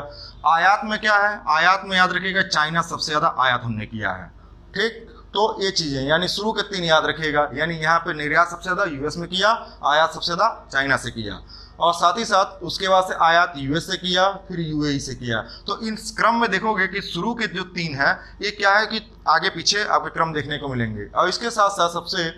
आयात में क्या है, आयात में याद रखिएगा चाइना सबसे ज़्यादा आयात हमने किया है। ठीक, तो ये चीज़ें यानी शुरू के 3 याद रखिएगा, यानी यहाँ पे निर्यात सबसे ज़्यादा यूएस में किया, आयात सबसे ज़्यादा चाइना से किया, और साथ ही साथ उसके बाद से आयात यूएस से किया, फिर यूएई से किया। तो इन क्रम में देखोगे कि शुरू के जो 3 हैं ये क्या है कि आगे पीछे आपके क्रम देखने को मिलेंगे, और इसके साथ साथ सबसे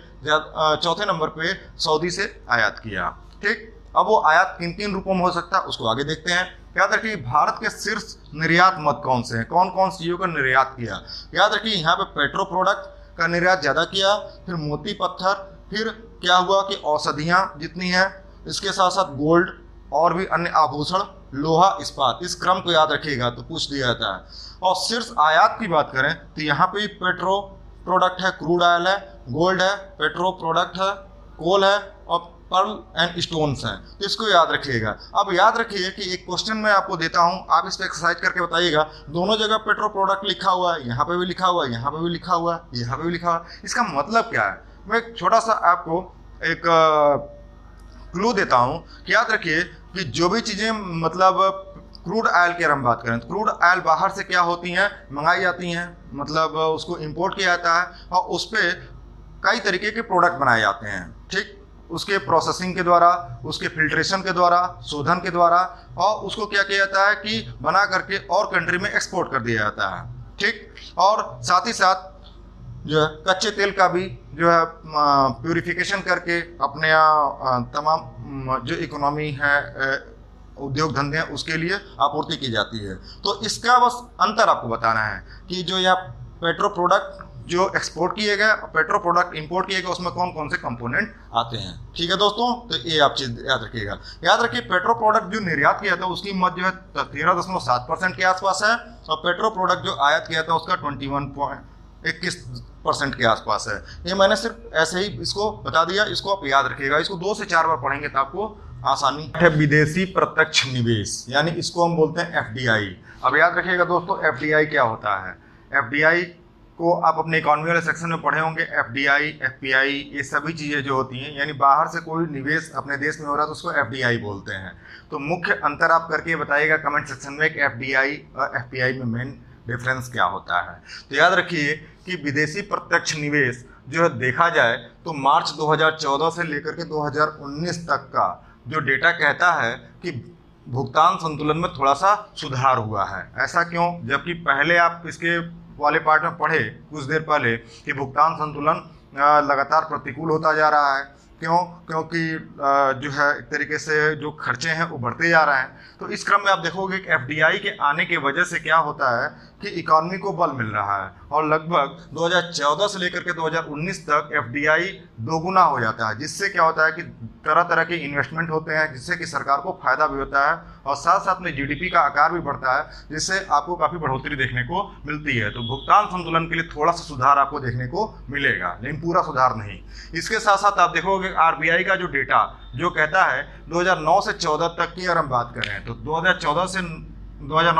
चौथे नंबर पे सऊदी से आयात किया। ठीक, अब वो आयात किन किन रूपों में हो सकता है उसको आगे देखते हैं। याद रखिए भारत के शीर्ष निर्यात मद कौन से हैं, कौन कौन सी चीज़ों का निर्यात किया। याद रखिए यहाँ पे पेट्रो प्रोडक्ट का निर्यात ज़्यादा किया, फिर मोती पत्थर, फिर क्या हुआ कि औषधियाँ जितनी हैं, इसके साथ साथ गोल्ड और भी अन्य आभूषण, लोहा, इस्पात, इस क्रम को याद रखिएगा तो पूछ दिया जाता है। और शीर्ष आयात की बात करें तो यहाँ पे पेट्रो प्रोडक्ट है, क्रूड ऑयल है, गोल्ड है, पेट्रो प्रोडक्ट है, कोल है, और पर्ल एंड स्टोन्स हैं, तो इसको याद रखिएगा। अब याद रखिए कि एक क्वेश्चन मैं आपको देता हूं, आप इस पर एक्सरसाइज करके बताइएगा। दोनों जगह पेट्रो प्रोडक्ट लिखा हुआ है, यहाँ पे भी लिखा हुआ है, यहाँ पे भी लिखा हुआ है, यहाँ पे भी लिखा हुआ है, इसका मतलब क्या है। मैं एक छोटा सा आपको एक क्लू देता हूं कि याद रखिए कि जो भी चीज़ें मतलब क्रूड ऑयल की अगर हम बात करें तो क्रूड ऑयल बाहर से क्या होती हैं, मंगाई जाती हैं, मतलब उसको इम्पोर्ट किया जाता है, और उस पर कई तरीके के प्रोडक्ट बनाए जाते हैं। ठीक, उसके प्रोसेसिंग के द्वारा, उसके फिल्ट्रेशन के द्वारा, शोधन के द्वारा, और उसको क्या किया जाता है कि बना करके और कंट्री में एक्सपोर्ट कर दिया जाता है। ठीक, और साथ ही साथ जो है कच्चे तेल का भी जो है प्यूरिफिकेशन करके अपने तमाम जो इकोनॉमी है, उद्योग धंधे हैं, उसके लिए आपूर्ति की जाती है। तो इसका बस अंतर आपको बताना है कि जो यहाँ पेट्रो प्रोडक्ट जो एक्सपोर्ट किए गए और पेट्रो प्रोडक्ट इंपोर्ट किए गए उसमें कौन कौन से कंपोनेंट आते हैं। ठीक है दोस्तों, तो ये आप चीज़ याद रखिएगा। याद रखिए पेट्रो प्रोडक्ट जो निर्यात किया था उसकी मत जो है 13.7% के आसपास है, और पेट्रो प्रोडक्ट जो आयात किया था उसका 21% के आसपास है। ये मैंने सिर्फ ऐसे ही इसको बता दिया, इसको आप याद रखिएगा। इसको 2 से 4 बार पढ़ेंगे तो आपको आसानी है। विदेशी प्रत्यक्ष निवेश, यानी इसको हम बोलते हैं एफडीआई। अब याद रखिएगा दोस्तों एफडीआई क्या होता है। एफडीआई को आप अपने इकोनॉमी वाले सेक्शन में पढ़े होंगे। एफडीआई, एफपीआई, ये सभी चीज़ें जो होती हैं, यानी बाहर से कोई निवेश अपने देश में हो रहा है तो उसको एफडीआई बोलते हैं। तो मुख्य अंतर आप करके बताइएगा कमेंट सेक्शन में कि एफडीआई और एफपीआई में मेन डिफरेंस क्या होता है। तो याद रखिए कि विदेशी प्रत्यक्ष निवेश जो है देखा जाए तो मार्च 2014 से लेकर के 2019 तक का जो डेटा कहता है कि भुगतान संतुलन में थोड़ा सा सुधार हुआ है। ऐसा क्यों, जबकि पहले आप इसके वाले पार्ट में पढ़े कुछ देर पहले कि भुगतान संतुलन लगातार प्रतिकूल होता जा रहा है। क्यों, क्योंकि जो है एक तरीके से जो खर्चे हैं वो बढ़ते जा रहे हैं। तो इस क्रम में आप देखोगे कि एफडीआई के आने की वजह से क्या होता है कि इकॉनमी को बल मिल रहा है, और लगभग 2014 से लेकर के 2019 तक एफडीआई दोगुना हो जाता है, जिससे क्या होता है कि तरह तरह के इन्वेस्टमेंट होते हैं, जिससे कि सरकार को फायदा भी होता है, और साथ साथ में जीडीपी का आकार भी बढ़ता है, जिससे आपको काफ़ी बढ़ोतरी देखने को मिलती है। तो भुगतान संतुलन के लिए थोड़ा सा सुधार आपको देखने को मिलेगा, लेकिन पूरा सुधार नहीं। इसके साथ साथ आप देखोगे आरबीआई का जो डेटा जो कहता है 2009 से 14 तक की अगर हम बात करें तो 2009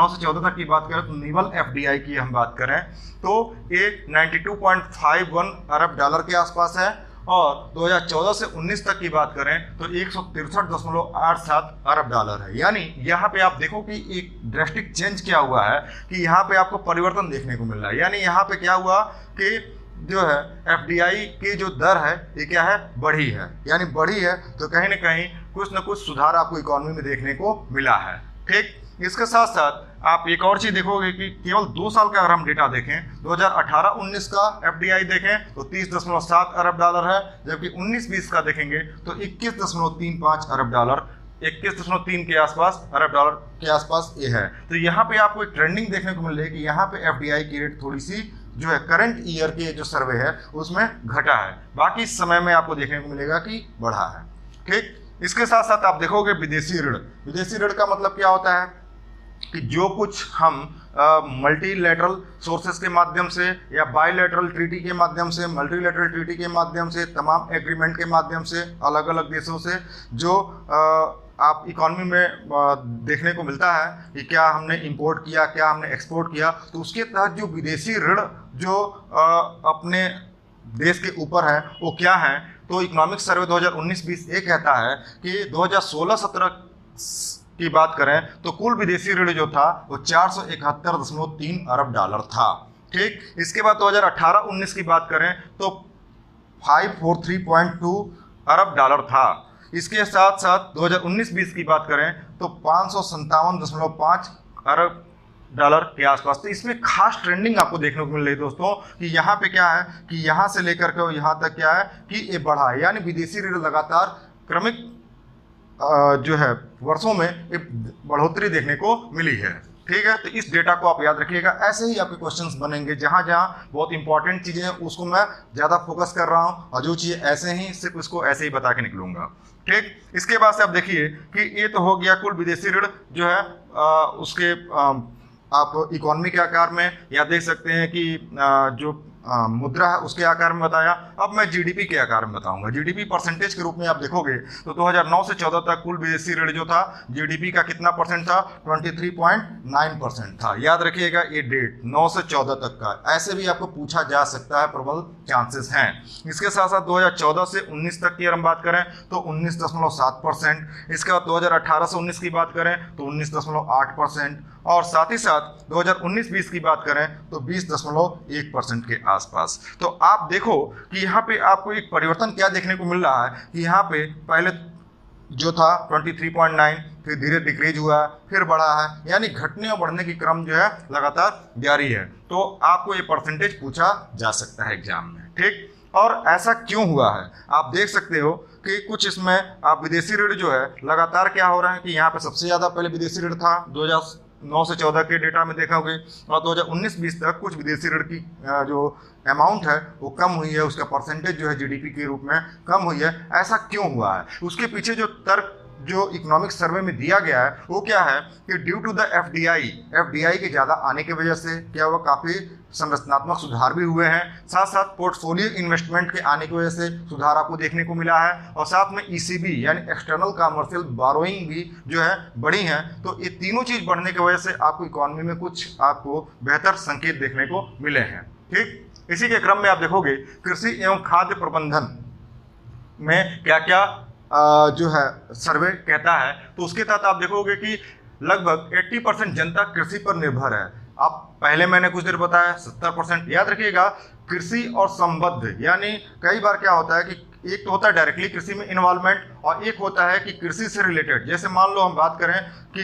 से 14 तक की बात करें तो निवल एफडीआई की हम बात करें तो ये 92.51 अरब डॉलर के आसपास है, और 2014 से 19 तक की बात करें तो 163.87 अरब डॉलर है। यानी यहाँ पे आप देखो कि एक ड्रेस्टिक चेंज क्या हुआ है कि यहाँ पे आपको परिवर्तन देखने को मिल रहा है। यानी यहाँ पे क्या हुआ कि जो है एफडीआई की जो दर है ये क्या है, बढ़ी है। यानी बढ़ी है तो कहीं ना कहीं कुछ ना कुछ सुधार आपको इकोनॉमी में देखने को मिला है। ठीक, इसके साथ साथ आप एक और चीज़ देखोगे कि केवल 2 साल का अगर हम डेटा देखें 2018-19 का एफडीआई देखें तो 30.7 अरब डॉलर है, जबकि 19-20 का देखेंगे तो 21.35 अरब डॉलर, 21.3 के आसपास अरब डॉलर के आसपास ये है। तो यहाँ पे आपको एक ट्रेंडिंग देखने को मिल रही है कि यहाँ पे एफडीआई की रेट थोड़ी सी जो है करंट ईयर के जो सर्वे है उसमें घटा है, बाकी इस समय में आपको देखने को मिलेगा कि बढ़ा है। ठीक, इसके साथ साथ आप देखोगे विदेशी ऋण। विदेशी ऋण का मतलब क्या होता है, कि जो कुछ हम मल्टीलेटरल सोर्सेस के माध्यम से या बायलैटरल ट्रीटी के माध्यम से, मल्टीलेटरल ट्रीटी के माध्यम से, तमाम एग्रीमेंट के माध्यम से अलग अलग देशों से जो आप इकॉनमी में देखने को मिलता है कि क्या हमने इंपोर्ट किया, क्या हमने एक्सपोर्ट किया, तो उसके तहत जो विदेशी ऋण जो अपने देश के ऊपर है वो क्या है। तो इकोनॉमिक सर्वे 2019-20 ये कहता है कि 2016-17 की बात करें तो कुल विदेशी ऋण जो था वो 471.3 अरब डॉलर था। ठीक, इसके बाद 2018-19 की बात करें तो 543.2 अरब डॉलर था। इसके साथ साथ 2019-20 की बात करें तो 557.5 अरब डॉलर के आसपास। तो इसमें खास ट्रेंडिंग आपको देखने को मिल रही है दोस्तों कि यहाँ पे क्या है कि यहाँ से लेकर के यहाँ तक क्या है कि ये बढ़ा है, यानी विदेशी ऋण लगातार क्रमिक जो है वर्षों में एक बढ़ोतरी देखने को मिली है। ठीक है, तो इस डेटा को आप याद रखिएगा। ऐसे ही आपके क्वेश्चंस बनेंगे, जहां जहां बहुत इंपॉर्टेंट चीजें हैं उसको मैं ज्यादा फोकस कर रहा हूं, और जो चीजें ऐसे ही सिर्फ उसको ऐसे ही बता के निकलूंगा। ठीक, इसके बाद से आप देखिए कि ये तो हो गया कुल विदेशी ऋण जो है उसके आप इकोनॉमी के आकार में, या देख सकते हैं कि जो मुद्रा है उसके आकार में बताया। अब मैं जीडीपी के आकार में बताऊंगा। जीडीपी परसेंटेज के रूप में आप देखोगे तो 2009 से 14 तक कुल विदेशी ऋण जो था जीडीपी का कितना परसेंट था, 23.9% था। याद रखिएगा ये डेट 9 से 14 तक का, ऐसे भी आपको पूछा जा सकता है, प्रबल चांसेस हैं। इसके साथ साथ 2014 से 19 तक की अगर हम बात करें तो 19.7%। इसके बाद 2018 से 19 की बात करें तो 19.8%, और साथ ही साथ 2019-20 की बात करें तो 20.1% के आसपास। तो आप देखो कि यहाँ पे आपको एक परिवर्तन क्या देखने को मिल रहा है कि यहाँ पे पहले जो था 23.9, फिर धीरे डिक्रीज हुआ है, फिर बढ़ा है, यानी घटने और बढ़ने की क्रम जो है लगातार जारी है। तो आपको ये परसेंटेज पूछा जा सकता है एग्जाम में। ठीक, और ऐसा क्यों हुआ है आप देख सकते हो कि कुछ इसमें आप विदेशी ऋण जो है लगातार क्या हो रहा है कि यहाँ पे सबसे ज्यादा पहले विदेशी ऋण था 2009 से 14 के डेटा में देखोगे, और 2019-20 तक कुछ विदेशी ऋण की जो अमाउंट है वो कम हुई है, उसका परसेंटेज जो है जीडीपी के रूप में कम हुई है। ऐसा क्यों हुआ है, उसके पीछे जो तर्क जो इकोनॉमिक सर्वे में दिया गया है वो क्या है कि ड्यू टू द एफडीआई के ज़्यादा आने की वजह से क्या हुआ, काफ़ी संरचनात्मक सुधार भी हुए हैं। साथ साथ पोर्टफोलियो इन्वेस्टमेंट के आने की वजह से सुधार आपको देखने को मिला है, और साथ में ईसीबी यानी एक्सटर्नल कमर्शियल बोरोइंग भी जो है बढ़ी है। तो ये तीनों चीज़ बढ़ने की वजह से आपको इकोनॉमी में कुछ आपको बेहतर संकेत देखने को मिले हैं। ठीक, इसी के क्रम में आप देखोगे कृषि एवं खाद्य प्रबंधन में क्या क्या जो है सर्वे कहता है, तो उसके तहत आप देखोगे कि लगभग 80% जनता कृषि पर निर्भर है। आप पहले मैंने कुछ देर बताया 70%। याद रखिएगा कृषि और संबद्ध, यानी कई बार क्या होता है कि एक तो होता है डायरेक्टली कृषि में इन्वॉल्वमेंट, और एक होता है कि कृषि से रिलेटेड। जैसे मान लो हम बात करें कि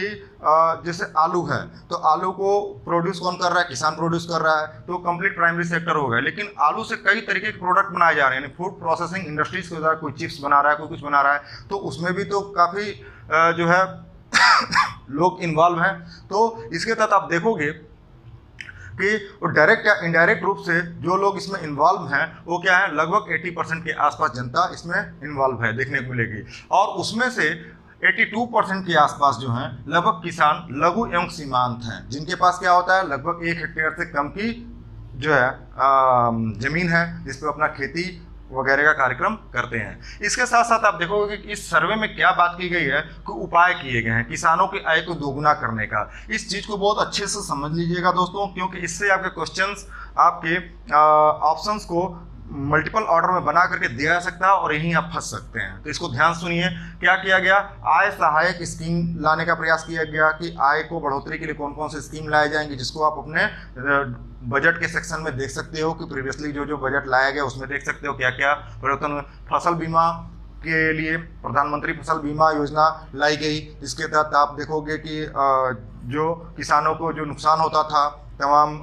जैसे आलू है, तो आलू को प्रोड्यूस कौन कर रहा है, किसान प्रोड्यूस कर रहा है, तो कंप्लीट प्राइमरी सेक्टर हो गया। लेकिन आलू से कई तरीके के प्रोडक्ट बनाए जा रहे हैं, यानी फूड प्रोसेसिंग इंडस्ट्रीज के द्वारा कोई चिप्स बना रहा है, कोई कुछ बना रहा है, तो उसमें भी तो काफ़ी जो है लोग इन्वॉल्व हैं। तो इसके तहत आप देखोगे कि डायरेक्ट या इनडायरेक्ट रूप से जो लोग इसमें इन्वॉल्व हैं वो क्या है, लगभग 80% के आसपास जनता इसमें इन्वॉल्व है देखने को मिलेगी। और उसमें से 82% के आसपास जो हैं लगभग किसान लघु एवं सीमांत हैं, जिनके पास क्या होता है लगभग 1 हेक्टेयर से कम की जो है जमीन है, जिस पर अपना खेती वगैरह का कार्यक्रम करते हैं। इसके साथ साथ आप देखोगे कि इस सर्वे में क्या बात की गई है कि उपाय किए गए हैं किसानों की आय को दोगुना करने का। इस चीज़ को बहुत अच्छे से समझ लीजिएगा दोस्तों, क्योंकि इससे आपके क्वेश्चंस आपके ऑप्शंस को मल्टीपल ऑर्डर में बना करके दिया जा सकता है और यहीं आप फंस सकते हैं। तो इसको ध्यान सुनिए, क्या किया गया, आय सहायक स्कीम लाने का प्रयास किया गया कि आय को बढ़ोतरी के लिए कौन कौन से स्कीम लाए जाएंगे, जिसको आप अपने बजट के सेक्शन में देख सकते हो कि प्रीवियसली जो बजट लाया गया उसमें देख सकते हो क्या क्या परिवर्तन। फसल बीमा के लिए प्रधानमंत्री फसल बीमा योजना लाई गई, जिसके तहत आप देखोगे कि जो किसानों को जो नुकसान होता था तमाम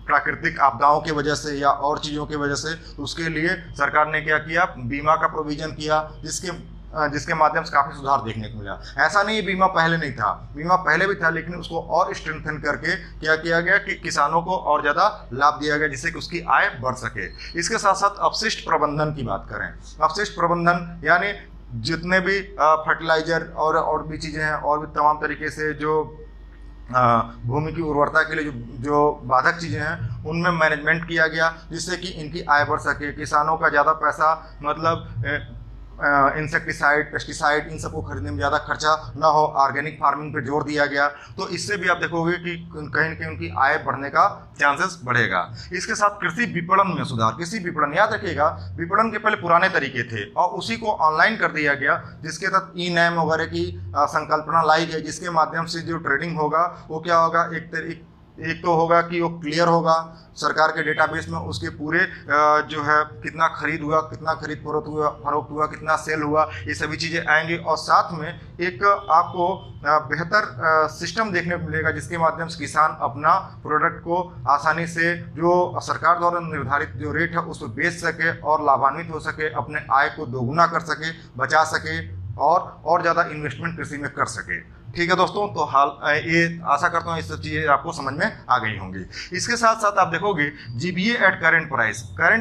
प्राकृतिक आपदाओं की वजह से या और चीज़ों की वजह से, उसके लिए सरकार ने क्या किया, बीमा का प्रोविजन किया, जिसके माध्यम से काफ़ी सुधार देखने को मिला। ऐसा नहीं बीमा पहले नहीं था, बीमा पहले भी था, लेकिन उसको और स्ट्रेंथन करके क्या किया गया कि किसानों को और ज़्यादा लाभ दिया गया, जिससे कि उसकी आय बढ़ सके। इसके साथ साथ अपशिष्ट प्रबंधन की बात करें, अपशिष्ट प्रबंधन यानी जितने भी फर्टिलाइजर और भी चीज़ें हैं और भी तमाम तरीके से जो भूमि की उर्वरता के लिए जो जो बाधक चीज़ें हैं उनमें मैनेजमेंट किया गया, जिससे कि इनकी आय बढ़ सके, किसानों का ज़्यादा पैसा मतलब इंसेक्टिसाइड, पेस्टिसाइड इन सबको खरीदने में ज़्यादा खर्चा ना हो, ऑर्गेनिक फार्मिंग पे जोर दिया गया। तो इससे भी आप देखोगे कि कहीं न कहीं उनकी आय बढ़ने का चांसेस बढ़ेगा। इसके साथ कृषि विपणन में सुधार। कृषि विपणन, याद रखिएगा, विपणन के पहले पुराने तरीके थे और उसी को ऑनलाइन कर दिया गया, जिसके तहत ई नैम वगैरह की संकल्पना लाई गई, जिसके माध्यम से जो ट्रेडिंग होगा वो क्या होगा, एक तो होगा कि वो क्लियर होगा सरकार के डेटाबेस में, उसके पूरे जो है कितना खरीद हुआ, कितना खरीद फरोख्त हुआ, कितना सेल हुआ, ये सभी चीज़ें आएंगी। और साथ में एक आपको बेहतर सिस्टम देखने को मिलेगा, जिसके माध्यम से किसान अपना प्रोडक्ट को आसानी से जो सरकार द्वारा निर्धारित जो रेट है उस पर बेच सके और लाभान्वित हो सके, अपने आय को दोगुना कर सके, बचा सके और ज़्यादा इन्वेस्टमेंट कृषि में कर सके। ठीक है दोस्तों, तो हाल ये आशा करता हूँ ये सब चीज़ें आपको समझ में आ गई होंगी। इसके साथ साथ आप देखोगे जीबीए एट करंट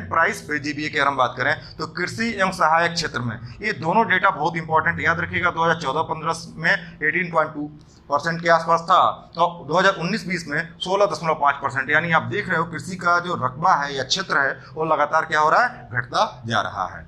प्राइस पे जीबीए की अगर हम बात करें तो कृषि एवं सहायक क्षेत्र में ये दोनों डेटा बहुत इंपॉर्टेंट, याद रखिएगा। 2014-15 में 18.2% के आसपास था, तो 2019-20 में 16.5%, यानी आप देख रहे हो कृषि का जो रकबा है या क्षेत्र है वो लगातार क्या हो रहा है, घटता जा रहा है।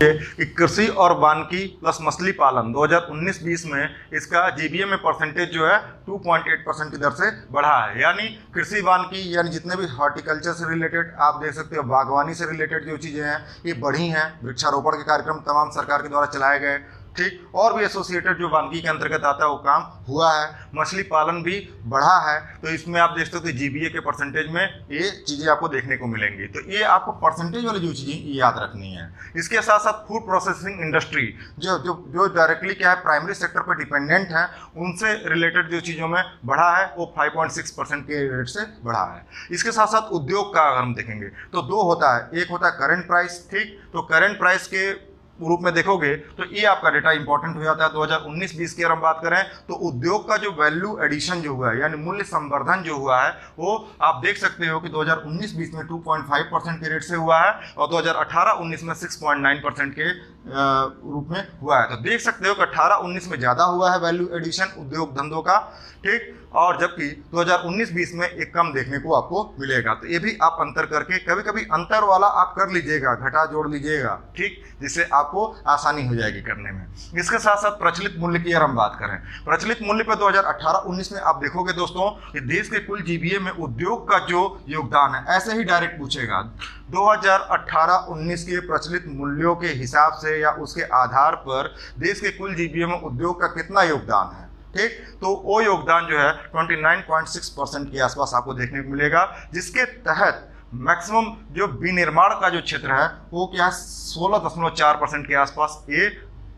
कृषि और वानिकी प्लस मछली पालन 2019-20 में इसका जीबीए में परसेंटेज जो है 2.8% की दर से बढ़ा है। यानी कृषि वानिकी यानी जितने भी हॉर्टिकल्चर से रिलेटेड आप देख सकते हो, बागवानी से रिलेटेड जो चीज़ें हैं ये बढ़ी हैं। वृक्षारोपण के कार्यक्रम तमाम सरकार के द्वारा चलाए गए, ठीक, और भी एसोसिएटेड जो वानिकी के अंतर्गत आता है वो काम हुआ है। मछली पालन भी बढ़ा है, तो इसमें आप देख सकते हो जीबीए के परसेंटेज में ये चीज़ें आपको देखने को मिलेंगी। तो ये आपको परसेंटेज वाली जो चीज़ें याद रखनी है। इसके साथ साथ फूड प्रोसेसिंग इंडस्ट्री जो डायरेक्टली क्या है प्राइमरी सेक्टर पर डिपेंडेंट है, उनसे रिलेटेड जो चीज़ों में बढ़ा है वो 5.6% के रेट से बढ़ा है। इसके साथ साथ उद्योग का अगर हम देखेंगे तो दो होता है, एक होता है करंट प्राइस, ठीक, तो करंट प्राइस के रूप में देखोगे तो ये आपका डेटा इंपॉर्टेंट हो जाता है। 2019-20 की अगर हम बात करें तो उद्योग का जो वैल्यू एडिशन जो हुआ है यानी मूल्य संवर्धन जो हुआ है वो आप देख सकते हो कि 2019-20 में 2.5% के रेट से हुआ है और 2018-19 में 6.9% के रूप में हुआ है। तो देख सकते हो कि 18-19 में ज़्यादा हुआ है वैल्यू एडिशन उद्योग धंधों का, ठीक, और जबकि 2019-20 में एक कम देखने को आपको मिलेगा। तो ये भी आप अंतर करके कभी कभी अंतर वाला आप कर लीजिएगा, घटा जोड़ लीजिएगा, ठीक, जिससे आपको आसानी हो जाएगी करने में। इसके साथ साथ प्रचलित मूल्य की अगर हम बात करें, प्रचलित मूल्य पर 2018-19 में आप देखोगे दोस्तों कि देश के कुल जीबीए में उद्योग का जो योगदान है, ऐसे ही डायरेक्ट पूछेगा 2018-19 के प्रचलित मूल्यों के हिसाब से या उसके आधार पर देश के कुल जीबीए में उद्योग का कितना योगदान है, ठीक, तो वो योगदान जो है 29.6% के आसपास आपको देखने को मिलेगा, जिसके तहत मैक्सिमम जो विनिर्माण का जो क्षेत्र है वो क्या है 16.4% के आसपास ये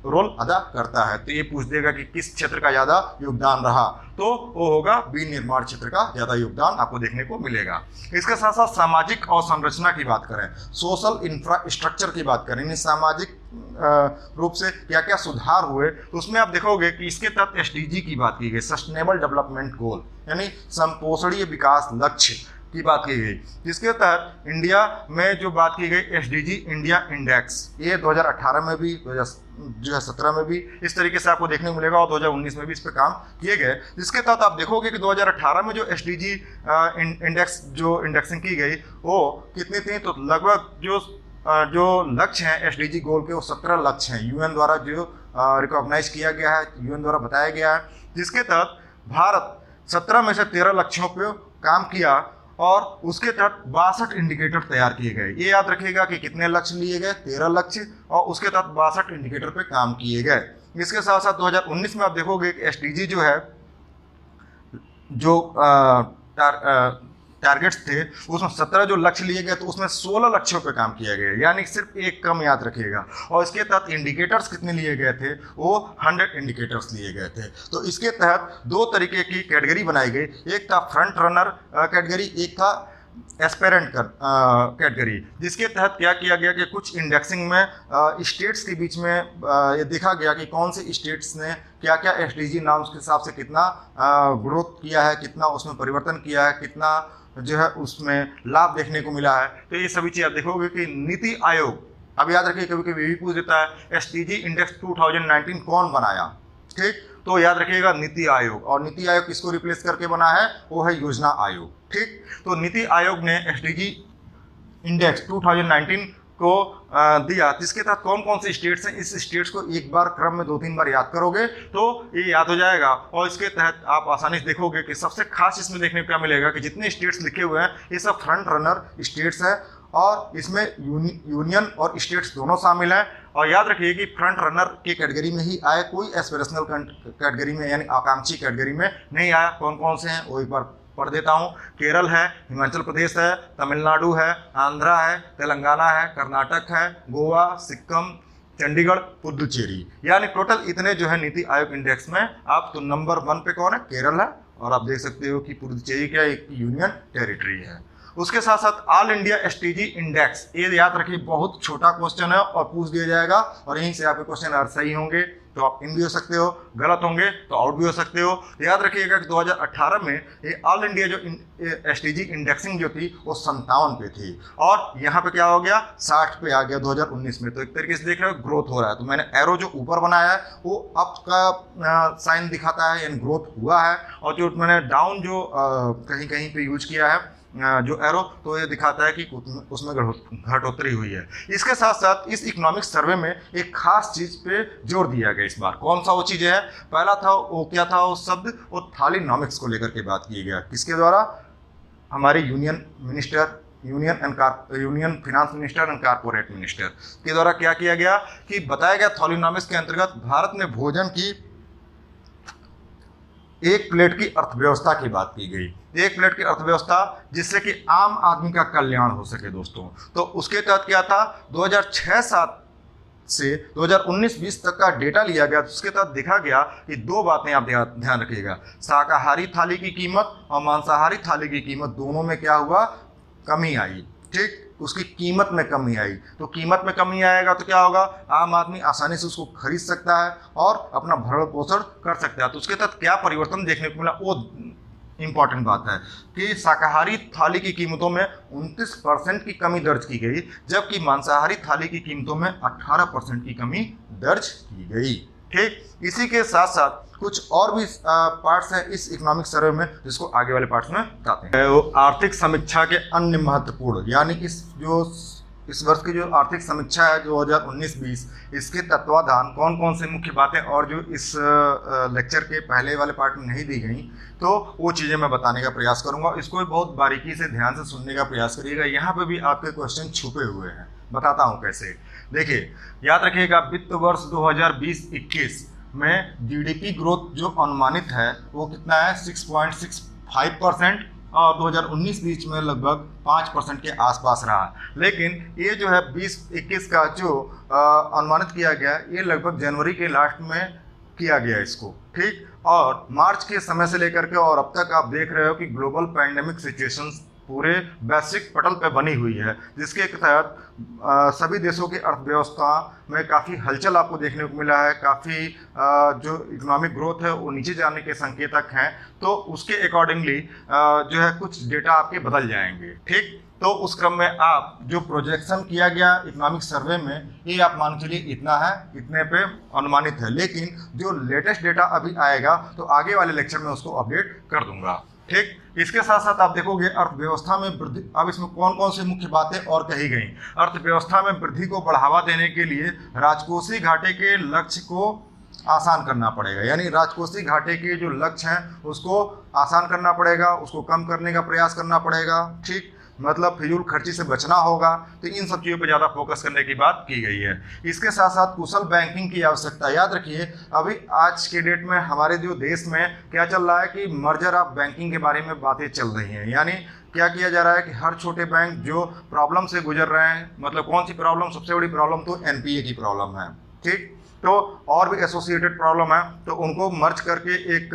रोल अदा करता है। तो ये पूछ देगा कि किस क्षेत्र का ज़्यादा योगदान रहा, तो वो होगा विनिर्माण क्षेत्र का ज़्यादा योगदान आपको देखने को मिलेगा। इसके साथ साथ सामाजिक अवसंरचना की बात करें, सोशल इंफ्रास्ट्रक्चर की बात करें, सामाजिक रूप से क्या क्या सुधार हुए, तो उसमें आप देखोगे कि इसके तहत एसडीजी की बात की गई, सस्टेनेबल डेवलपमेंट गोल यानी संपोषणीय विकास लक्ष्य की बात की गई, जिसके तहत इंडिया में जो बात की गई एसडीजी इंडिया इंडेक्स, ये 2018 में भी 2017 में भी इस तरीके से आपको देखने को मिलेगा और 2019 में भी इस पर काम किए गए, जिसके तहत आप देखोगे कि 2018 में जो एसडीजी इंडेक्स जो इंडेक्सिंग की गई वो कितनी थी, तो लगभग जो लक्ष्य हैं एसडीजी गोल के वो 17 लक्ष्य हैं, यूएन द्वारा जो रिकॉग्नाइज किया गया है, यूएन द्वारा बताया गया है, जिसके तहत भारत 17 में से 13 लक्ष्यों पर काम किया और उसके तहत 62 इंडिकेटर तैयार किए गए। ये याद रखिएगा कि कितने लक्ष्य लिए गए, 13 लक्ष्य, और उसके तहत 62 इंडिकेटर पे काम किए गए। इसके साथ साथ 2019 में आप देखोगे कि एसडीजी जो है जो टारगेट्स थे उसमें 17 जो लक्ष्य लिए गए तो उसमें 16 लक्ष्यों पे काम किया गया, यानी सिर्फ एक कम याद रखिएगा। और इसके तहत इंडिकेटर्स कितने लिए गए थे, वो 100 इंडिकेटर्स लिए गए थे। तो इसके तहत दो तरीके की कैटेगरी बनाई गई, एक था फ्रंट रनर कैटेगरी, एक था एस्पेरेंट कैटेगरी, जिसके तहत क्या किया गया कि कुछ इंडेक्सिंग में स्टेट्स के बीच में ये देखा गया कि कौन से स्टेट्स ने क्या क्या एसडीजी नॉर्म्स के हिसाब से कितना ग्रोथ किया है, कितना उसमें परिवर्तन किया है, कितना जो है उसमें लाभ देखने को मिला है। तो ये सभी चीज़ आप देखोगे कि नीति आयोग, अब याद रखिए कभी कभी भी पूछ देता है एसडीजी इंडेक्स 2019 कौन बनाया, ठीक, तो याद रखिएगा नीति आयोग, और नीति आयोग किसको रिप्लेस करके बना है, वो है योजना आयोग। ठीक, तो नीति आयोग ने एसडीजी इंडेक्स 2019 को दिया, जिसके तहत कौन कौन से स्टेट्स हैं, इस स्टेट्स को एक बार क्रम में 2-3 बार याद करोगे तो ये याद हो जाएगा, और इसके तहत आप आसानी से देखोगे कि सबसे खास इसमें देखने को क्या मिलेगा कि जितने स्टेट्स लिखे हुए हैं ये सब फ्रंट रनर स्टेट्स हैं, और इसमें यूनियन और स्टेट्स दोनों शामिल हैं। और याद रखिए कि फ्रंट रनर की कैटेगरी में ही आए, कोई एस्पिरेशनल कैटेगरी में यानी आकांक्षी कैटेगरी में नहीं आया। कौन कौन से हैं वो एक बार पढ़ देता हूँ। केरल है, हिमाचल प्रदेश है, तमिलनाडु है, आंध्रा है, तेलंगाना है, कर्नाटक है, गोवा, सिक्किम, चंडीगढ़, पुडुचेरी, यानी टोटल इतने जो है नीति आयोग इंडेक्स में। आप तो नंबर 1 पे कौन है, केरल है, और आप देख सकते हो कि पुडुचेरी क्या एक यूनियन टेरिटरी है। उसके साथ साथ ऑल इंडिया एसटीजी इंडेक्स, ये याद रखिए बहुत छोटा क्वेश्चन है और पूछ दिया जाएगा, और यहीं से आपके क्वेश्चन अगर सही होंगे तो आप इन भी हो सकते हो, गलत होंगे तो आउट भी हो सकते हो। तो याद रखिएगा कि 2018 में ये ऑल इंडिया जो एसटीजी इंडेक्सिंग जो थी वो 57 पे थी, और यहाँ पे क्या हो गया 60 पे आ गया 2019 में। तो एक तरीके से देख रहे हो ग्रोथ हो रहा है। तो मैंने एरो जो ऊपर बनाया है वो अप का साइन दिखाता है, यानी ग्रोथ हुआ है, और जो मैंने डाउन जो कहीं कहीं पे यूज किया है जो एरो, तो ये दिखाता है कि उसमें घटोतरी हुई है। इसके साथ साथ इस इकोनॉमिक सर्वे में एक खास चीज पे जोर दिया गया इस बार। कौन सा वो चीज है, पहला था वो क्या था वो शब्द, वो थालीनॉमिक्स को लेकर के बात की गया। किसके द्वारा, हमारे union minister, union finance minister and corporate minister के द्वारा क्या किया गया कि बताया गया थालीनॉमिक्स के अंतर्गत भारत में भोजन की एक प्लेट की अर्थव्यवस्था की बात की गई। एक प्लेट की अर्थव्यवस्था जिससे कि आम आदमी का कल्याण हो सके दोस्तों। तो उसके तहत क्या था, 2006-07 से 2019-20 तक का डेटा लिया गया। तो उसके तहत देखा गया कि 2 बातें आप ध्यान रखिएगा, शाकाहारी थाली की कीमत और मांसाहारी थाली की कीमत दोनों में क्या हुआ, कमी आई। ठीक, उसकी कीमत में कमी आई। तो कीमत में कमी आएगा तो क्या होगा, आम आदमी आसानी से उसको खरीद सकता है और अपना भरण पोषण कर सकता है। तो उसके तहत क्या परिवर्तन देखने को मिला, वो इंपॉर्टेंट बात है कि शाकाहारी थाली की कीमतों में 29% की कमी दर्ज की गई, जबकि मांसाहारी थाली की कीमतों में 18% की कमी दर्ज की गई। ठीक, इसी के साथ साथ कुछ और भी पार्ट्स हैं इस इकोनॉमिक सर्वे में, जिसको आगे वाले पार्ट्स में बताते हैं। वो आर्थिक समीक्षा के अन्य महत्वपूर्ण, यानी इस वर्ष की जो आर्थिक समीक्षा है 2019-20, इसके तत्वाधान कौन कौन से मुख्य बातें और जो इस लेक्चर के पहले वाले पार्ट में नहीं दी गई, तो वो चीज़ें मैं बताने का प्रयास करूंगा। इसको भी बहुत बारीकी से ध्यान से सुनने का प्रयास करिएगा। यहाँ पे भी आपके क्वेश्चन छुपे हुए हैं, बताता हूँ कैसे। देखिए, याद रखिएगा वित्त वर्ष 2020-21 में जीडीपी ग्रोथ जो अनुमानित है वो कितना है, 6.65%, और 2019-20 में लगभग 5% के आसपास रहा। लेकिन ये जो है 20-21 का जो अनुमानित किया गया, ये लगभग जनवरी के लास्ट में किया गया इसको। ठीक, और मार्च के समय से लेकर के और अब तक आप देख रहे हो कि ग्लोबल पैंडेमिक सिचुएशंस पूरे वैश्विक पटल पे बनी हुई है, जिसके तहत सभी देशों की अर्थव्यवस्था में काफ़ी हलचल आपको देखने को मिला है। काफ़ी जो इकोनॉमिक ग्रोथ है वो नीचे जाने के संकेतक हैं। तो उसके अकॉर्डिंगली जो है कुछ डेटा आपके बदल जाएंगे। ठीक, तो उस क्रम में आप जो प्रोजेक्शन किया गया इकोनॉमिक सर्वे में, ये आप मान चलिए इतना है, इतने पे अनुमानित है। लेकिन जो लेटेस्ट डेटा अभी आएगा तो आगे वाले लेक्चर में उसको अपडेट कर दूंगा। ठीक, इसके साथ साथ आप देखोगे अर्थव्यवस्था में वृद्धि, अब इसमें कौन कौन सी मुख्य बातें और कही गई। अर्थव्यवस्था में वृद्धि को बढ़ावा देने के लिए राजकोषीय घाटे के लक्ष्य को आसान करना पड़ेगा, यानी राजकोषीय घाटे के जो लक्ष्य हैं उसको आसान करना पड़ेगा, उसको कम करने का प्रयास करना पड़ेगा। ठीक, मतलब फिजूल खर्ची से बचना होगा। तो इन सब चीज़ों पर ज़्यादा फोकस करने की बात की गई है। इसके साथ साथ कुशल बैंकिंग की आवश्यकता। याद रखिए अभी आज के डेट में हमारे जो देश में क्या चल रहा है कि मर्जर ऑफ बैंकिंग के बारे में बातें चल रही हैं, यानी क्या किया जा रहा है कि हर छोटे बैंक जो प्रॉब्लम से गुजर रहे हैं, मतलब कौन सी प्रॉब्लम, सबसे बड़ी प्रॉब्लम तो एनपीए की प्रॉब्लम है। ठीक, तो और भी एसोसिएटेड प्रॉब्लम है, तो उनको मर्ज करके एक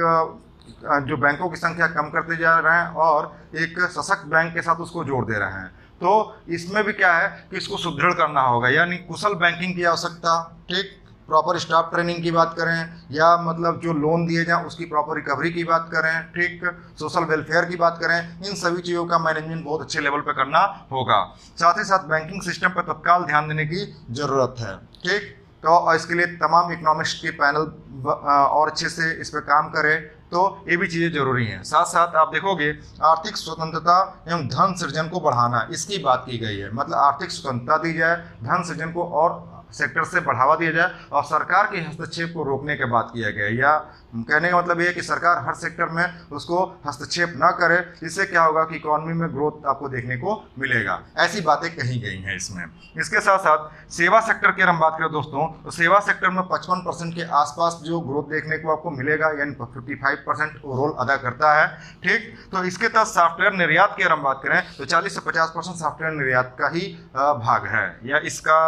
जो बैंकों की संख्या कम करते जा रहे हैं और एक सशक्त बैंक के साथ उसको जोड़ दे रहे हैं। तो इसमें भी क्या है कि इसको सुदृढ़ करना होगा, यानी कुशल बैंकिंग की आवश्यकता। ठीक, प्रॉपर स्टाफ ट्रेनिंग की बात करें या मतलब जो लोन दिए जाएं उसकी प्रॉपर रिकवरी की बात करें, ठीक, सोशल वेलफेयर की बात करें, इन सभी चीज़ों का मैनेजमेंट बहुत अच्छे लेवल पर करना होगा। साथ ही साथ बैंकिंग सिस्टम पर तत्काल ध्यान देने की ज़रूरत है। ठीक, तो इसके लिए तमाम इकोनॉमिक्स के पैनल और अच्छे से इस पर काम करे, तो ये भी चीज़ें जरूरी हैं। साथ साथ आप देखोगे आर्थिक स्वतंत्रता एवं धन सृजन को बढ़ाना, इसकी बात की गई है। मतलब आर्थिक स्वतंत्रता दी जाए, धन सृजन को और सेक्टर से बढ़ावा दिया जाए और सरकार के हस्तक्षेप को रोकने की बात किया गया है। या कहने का मतलब ये है कि सरकार हर सेक्टर में उसको हस्तक्षेप ना करे, इससे क्या होगा कि इकोनॉमी में ग्रोथ आपको देखने को मिलेगा। ऐसी बातें कही गई हैं इसमें। इसके साथ साथ सेवा सेक्टर की हम बात करें दोस्तों, तो सेवा सेक्टर में 55% के आसपास जो ग्रोथ देखने को आपको मिलेगा, यानी 55% रोल अदा करता है। ठीक, तो इसके तहत सॉफ्टवेयर निर्यात की हम बात करें तो 40 से 50% सॉफ्टवेयर निर्यात का ही भाग है या इसका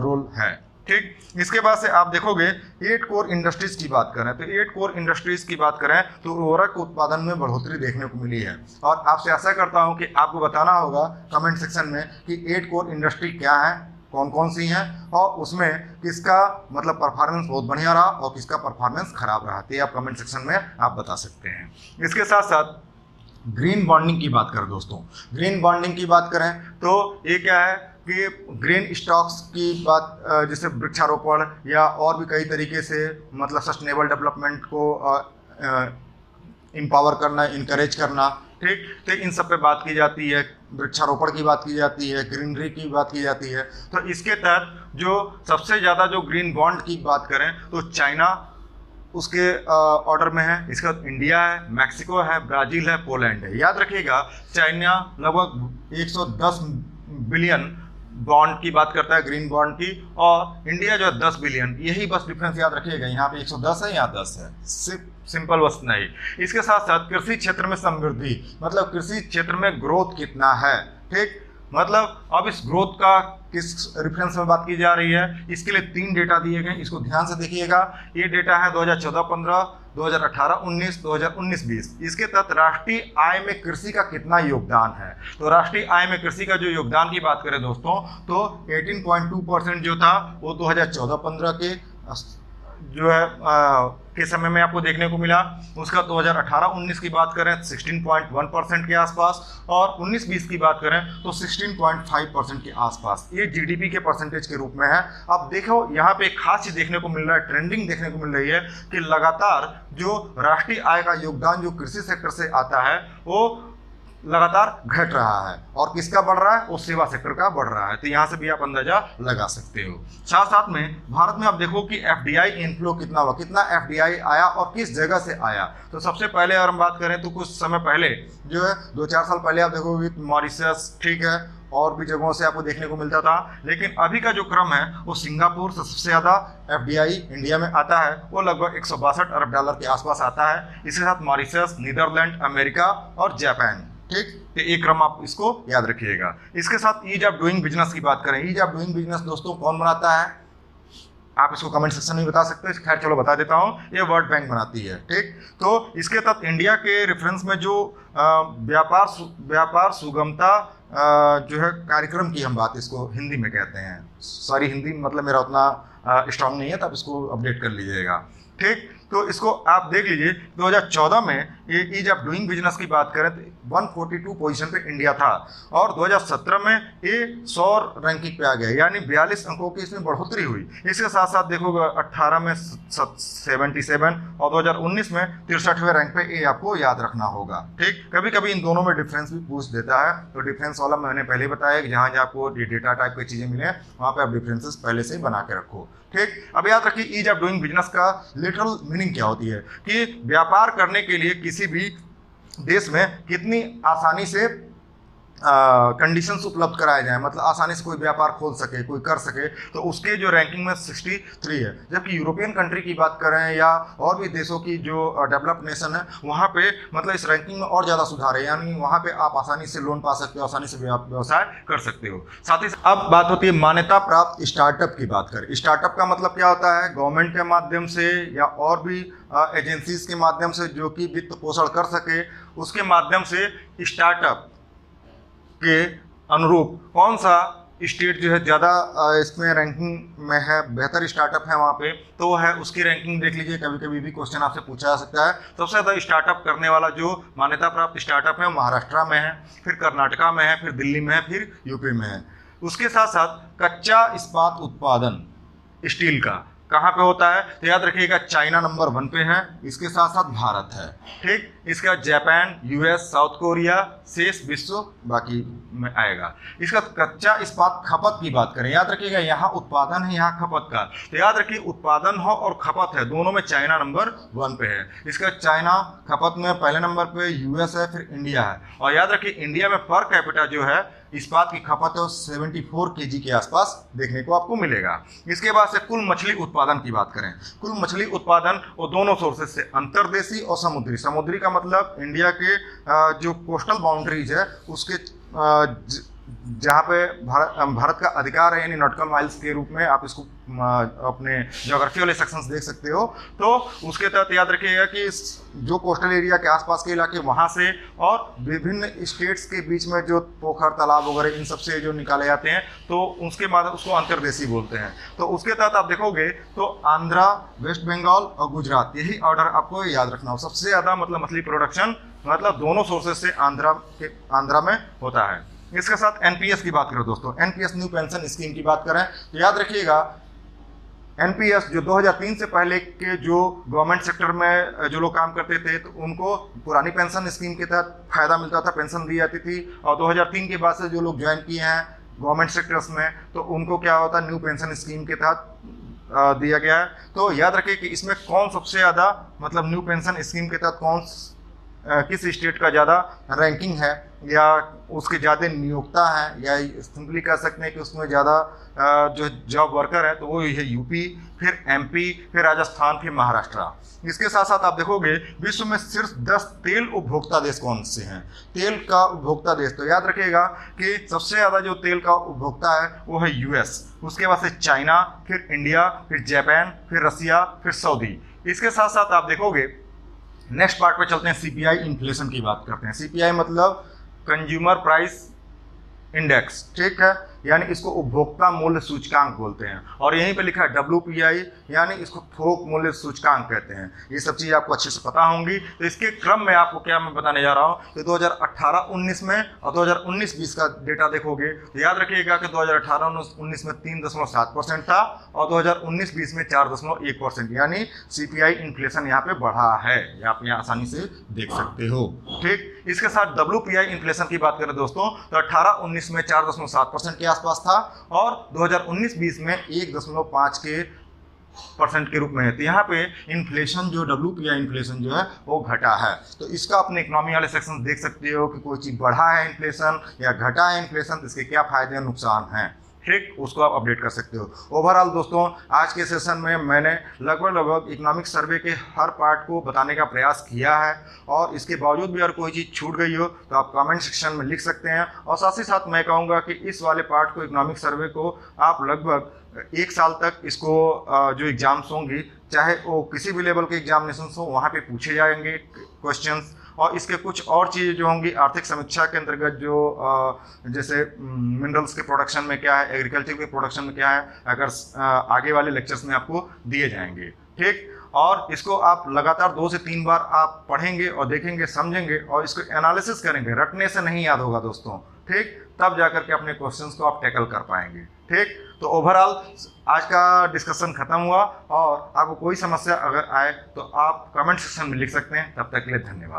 रोल है। ठीक, इसके बाद से आप देखोगे 8 कोर इंडस्ट्रीज की बात करें तो 8 कोर इंडस्ट्रीज की बात करें तो उर्वरक उत्पादन में बढ़ोतरी देखने को मिली है। और आपसे आशा करता हूं कि आपको बताना होगा कमेंट सेक्शन में कि 8 कोर इंडस्ट्री क्या है, कौन कौन सी हैं और उसमें किसका मतलब परफॉर्मेंस बहुत बढ़िया रहा और किसका परफॉर्मेंस खराब रहा, तो आप कमेंट सेक्शन में आप बता सकते हैं। इसके साथ साथ ग्रीन बॉन्डिंग की बात करें दोस्तों, ग्रीन बॉन्डिंग की बात करें तो ये क्या है कि ग्रीन स्टॉक्स की बात, जैसे वृक्षारोपण या और भी कई तरीके से मतलब सस्टेनेबल डेवलपमेंट को एम्पावर करना, इनकरेज करना। ठीक, तो इन सब पे बात की जाती है, वृक्षारोपण की बात की जाती है, ग्रीनरी की बात की जाती है। तो इसके तहत जो सबसे ज़्यादा जो ग्रीन बॉन्ड की बात करें तो चाइना उसके ऑर्डर में है, इसका इंडिया है, मैक्सिको है, ब्राज़ील है, पोलैंड है। याद रखिएगा चाइना लगभग 110 बिलियन बॉन्ड की बात करता है, ग्रीन बॉन्ड की, और इंडिया जो है 10 बिलियन। यही बस डिफरेंस याद रखिएगा, यहाँ पे 110 है, यहाँ 10 है, सिंपल बस नहीं। इसके साथ साथ कृषि क्षेत्र में समृद्धि, मतलब कृषि क्षेत्र में ग्रोथ कितना है। ठीक, मतलब अब इस ग्रोथ का किस रेफरेंस में बात की जा रही है, इसके लिए 3 डेटा दिए गए, इसको ध्यान से देखिएगा। ये डेटा है 2014-15, 2018-19, 2019-20। इसके तहत राष्ट्रीय आय में कृषि का कितना योगदान है, तो राष्ट्रीय आय में कृषि का जो योगदान की बात करें दोस्तों तो 18.2% जो था वो 2014-15 के जो है के समय में आपको देखने को मिला। उसका 2018-19 की बात करें 16.1% के आसपास और 19-20 की बात करें तो 16.5% के आसपास। ये जीडीपी के परसेंटेज के रूप में है। अब देखो यहाँ पे एक खास चीज देखने को मिल रहा है, ट्रेंडिंग देखने को मिल रही है कि लगातार जो राष्ट्रीय आय का योगदान जो कृषि सेक्टर से आता है वो लगातार घट रहा है और किसका बढ़ रहा है, वो सेवा सेक्टर का बढ़ रहा है। तो यहाँ से भी आप अंदाजा लगा सकते हो। साथ साथ में भारत में आप देखो कि एफडीआई इनफ्लो कितना हुआ, कितना एफडीआई आया और किस जगह से आया। तो सबसे पहले अगर हम बात करें तो कुछ समय पहले जो है 2-4 साल पहले आप देखोगे मॉरिशस, ठीक है, और भी जगहों से आपको देखने को मिलता था। लेकिन अभी का जो क्रम है वो सिंगापुर से सबसे ज़्यादा एफडीआई इंडिया में आता है, वो लगभग $162 अरब के आसपास आता है। इसके साथ मॉरिशस, नीदरलैंड, अमेरिका और जापान। ठीक, तो एक क्रम आप इसको याद रखिएगा। इसके साथ ईज ऑफ डूइंग बिजनेस की बात करें, ईज ऑफ डूइंग बिजनेस दोस्तों कौन बनाता है, आप इसको कमेंट सेक्शन में बता सकते हैं। खैर चलो बता देता हूं, ये वर्ल्ड बैंक बनाती है। ठीक, तो इसके तहत इंडिया के रेफरेंस में जो व्यापार सुगमता जो है कार्यक्रम की हम बात इसको हिंदी में कहते हैं। सॉरी, हिंदी मतलब मेरा उतना स्ट्रांग नहीं है, तब इसको अपडेट कर लीजिएगा। ठीक, तो इसको आप देख लीजिए 2014 में ये ईज ऑफ डूइंग बिजनेस की बात करें तो 142 पोजीशन पे इंडिया था और 2017 में ये 100 रैंकिंग पे आ गया, यानी 42 अंकों की इसमें बढ़ोतरी हुई। इसके साथ साथ देखोगे 18 में 77 और 2019 में 63वें रैंक पे, ये आपको याद रखना होगा। ठीक, कभी कभी इन दोनों में डिफरेंस भी पूछ देता है, तो डिफरेंस वाला मैंने पहले ही बताया कि जहाँ जहाँ आपको डेटा टाइप की चीज़ें मिले वहाँ पे आप डिफरेंसेस पहले से ही बना के रखो। ठीक, अब याद रखिए ईज ऑफ डूइंग बिजनेस का लिटरल मीनिंग क्या होती है कि व्यापार करने के लिए किसी भी देश में कितनी आसानी से कंडीशंस उपलब्ध कराए जाएं, मतलब आसानी से कोई व्यापार खोल सके, कोई कर सके, तो उसके जो रैंकिंग में 63 है। जबकि यूरोपियन कंट्री की बात करें या और भी देशों की जो डेवलप्ड नेशन है वहाँ पे मतलब इस रैंकिंग में और ज़्यादा सुधार है, यानी वहाँ पे आप आसानी से लोन पा सकते हो, आसानी से व्यवसाय कर सकते हो। साथ ही अब बात होती है मान्यता प्राप्त स्टार्टअप की बात करें। स्टार्टअप का मतलब क्या होता है, गवर्नमेंट के माध्यम से या और भी एजेंसीज के माध्यम से जो कि वित्त पोषण कर सके, उसके माध्यम से स्टार्टअप के अनुरूप कौन सा स्टेट जो है ज़्यादा इसमें रैंकिंग में है, बेहतर स्टार्टअप है वहाँ पे, तो वो है उसकी रैंकिंग देख लीजिए। कभी कभी भी क्वेश्चन आपसे पूछा जा सकता है। सबसे ज़्यादा स्टार्टअप करने वाला जो मान्यता प्राप्त स्टार्टअप है महाराष्ट्र में है, फिर कर्नाटका में है, फिर दिल्ली में है, फिर यूपी में है। उसके साथ साथ कच्चा इस्पात उत्पादन, स्टील का कहाँ पे होता है? तो याद रखिएगा चाइना नंबर 1 पे है, इसके साथ साथ भारत है। ठीक, इसका जापान, यूएस, साउथ कोरिया, शेष विश्व बाकी में आएगा। इसका कच्चा इस्पात खपत की बात करें, याद रखिएगा यहाँ उत्पादन है, यहाँ खपत का। तो याद रखिए उत्पादन हो और खपत है दोनों में चाइना नंबर 1 पे है। इसका चाइना खपत में पहले नंबर पे यूएस है, फिर इंडिया है। और याद रखिए इंडिया में पर कैपिटा जो है इस्पात की खपत है 74 केजी के आसपास देखने को आपको मिलेगा। इसके बाद से कुल मछली उत्पादन की बात करें, कुल मछली उत्पादन वो दोनों सोर्सेस से अंतर्देशीय और समुद्री। समुद्री का मतलब इंडिया के जो कोस्टल बाउंड्रीज है उसके जहाँ पे भारत का अधिकार है, यानी नॉटिकल माइल्स के रूप में आप इसको अपने ज्योग्राफी वाले सेक्शंस देख सकते हो। तो उसके तहत याद रखिएगा कि जो कोस्टल एरिया के आसपास के इलाके वहाँ से और विभिन्न स्टेट्स के बीच में जो पोखर, तालाब वगैरह इन सब से जो निकाले जाते हैं तो उसके बाद उसको अंतर्देशीय बोलते हैं। तो उसके तहत आप देखोगे तो आंध्रा, वेस्ट बंगाल और गुजरात, यही ऑर्डर आपको याद रखना हो। सबसे ज़्यादा मतलब मछली प्रोडक्शन मतलब दोनों सोर्सेस से आंध्रा में होता है। इसके साथ एनपीएस की बात करें दोस्तों, एनपीएस न्यू पेंशन स्कीम की बात करें तो याद रखिएगा एनपीएस जो 2003 से पहले के जो गवर्नमेंट सेक्टर में जो लोग काम करते थे तो उनको पुरानी पेंशन स्कीम के तहत फायदा मिलता था, पेंशन दी जाती थी। और 2003 के बाद से जो लोग ज्वाइन किए हैं गवर्नमेंट सेक्टर्स में तो उनको क्या होता है, न्यू पेंशन स्कीम के तहत दिया गया है। तो याद रखिए कि इसमें कौन सबसे ज़्यादा मतलब न्यू पेंशन स्कीम के तहत कौन किस स्टेट का ज़्यादा रैंकिंग है या उसके ज़्यादा नियोक्ता हैं, या सिंपली कह सकते हैं कि उसमें ज़्यादा जो जॉब वर्कर है तो वो है यूपी, फिर एमपी, फिर राजस्थान, फिर महाराष्ट्र। इसके साथ साथ आप देखोगे विश्व में सिर्फ 10 तेल उपभोक्ता देश कौन से हैं, तेल का उपभोक्ता देश। तो याद रखिएगा कि सबसे ज़्यादा जो तेल का उपभोक्ता है वो है यूएस, उसके बाद से चाइना, फिर इंडिया, फिर जापान, फिर रसिया, फिर सऊदी। इसके साथ साथ आप देखोगे नेक्स्ट पार्ट पे चलते हैं, सीपीआई इन्फ्लेशन की बात करते हैं। सीपीआई मतलब कंज्यूमर प्राइस इंडेक्स, ठीक है, यानी इसको उपभोक्ता मूल्य सूचकांक बोलते हैं। और यहीं पे लिखा है डब्ल्यूपीआई, यानी इसको थोक मूल्य सूचकांक कहते हैं। ये सब चीज़ आपको अच्छे से पता होंगी। तो इसके क्रम में आपको क्या मैं बताने जा रहा हूँ कि 2018-19 में और 2019-20 का डेटा देखोगे तो याद रखिएगा कि 2018-19 में 3.7% था और 2019-20 में 4.1%, यानी सीपीआई इन्फ्लेशन यहाँ पे बढ़ा है, आप यहाँ आसानी से देख सकते हो। ठीक, इसके साथ डब्ल्यूपीआई इन्फ्लेशन की बात करें दोस्तों तो 18-19 में 4.7% के आसपास था और 2019-20 में 1.5 के रूप में है। तो यहाँ पे इन्फ्लेशन जो डब्ल्यूपीआई इन्फ्लेशन जो है वो घटा है। तो इसका अपने इकोनॉमी वाले सेक्शन देख सकते हो कि कोई चीज़ बढ़ा है इन्फ्लेशन या घटा है इन्फ्लेशन, तो इसके क्या फायदे और नुकसान हैं, ठीक, उसको आप अपडेट कर सकते हो। ओवरऑल दोस्तों आज के सेशन में मैंने लगभग इकोनॉमिक सर्वे के हर पार्ट को बताने का प्रयास किया है और इसके बावजूद भी अगर कोई चीज़ छूट गई हो तो आप कमेंट सेक्शन में लिख सकते हैं। और साथ ही साथ मैं कहूँगा कि इस वाले पार्ट को इकोनॉमिक सर्वे को आप लगभग 1 साल तक इसको जो एग्जाम्स होंगी, चाहे वो किसी भी लेवल के एग्जामिनेशन हो, वहाँ पे पूछे जाएंगे क्वेश्चंस। और इसके कुछ और चीज़ें जो होंगी आर्थिक समीक्षा के अंतर्गत, जो जैसे मिनरल्स के प्रोडक्शन में क्या है, एग्रीकल्चर के प्रोडक्शन में क्या है, अगर आगे वाले लेक्चर्स में आपको दिए जाएंगे। ठीक, और इसको आप लगातार 2 से 3 बार आप पढ़ेंगे और देखेंगे, समझेंगे और इसको एनालिसिस करेंगे। रटने से नहीं याद होगा दोस्तों, ठीक, तब जाकर के अपने क्वेश्चंस को आप टैकल कर पाएंगे। ठीक, तो ओवरऑल आज का डिस्कशन खत्म हुआ और आपको कोई समस्या अगर आए तो आप कमेंट सेक्शन में लिख सकते हैं। तब तक के लिए धन्यवाद।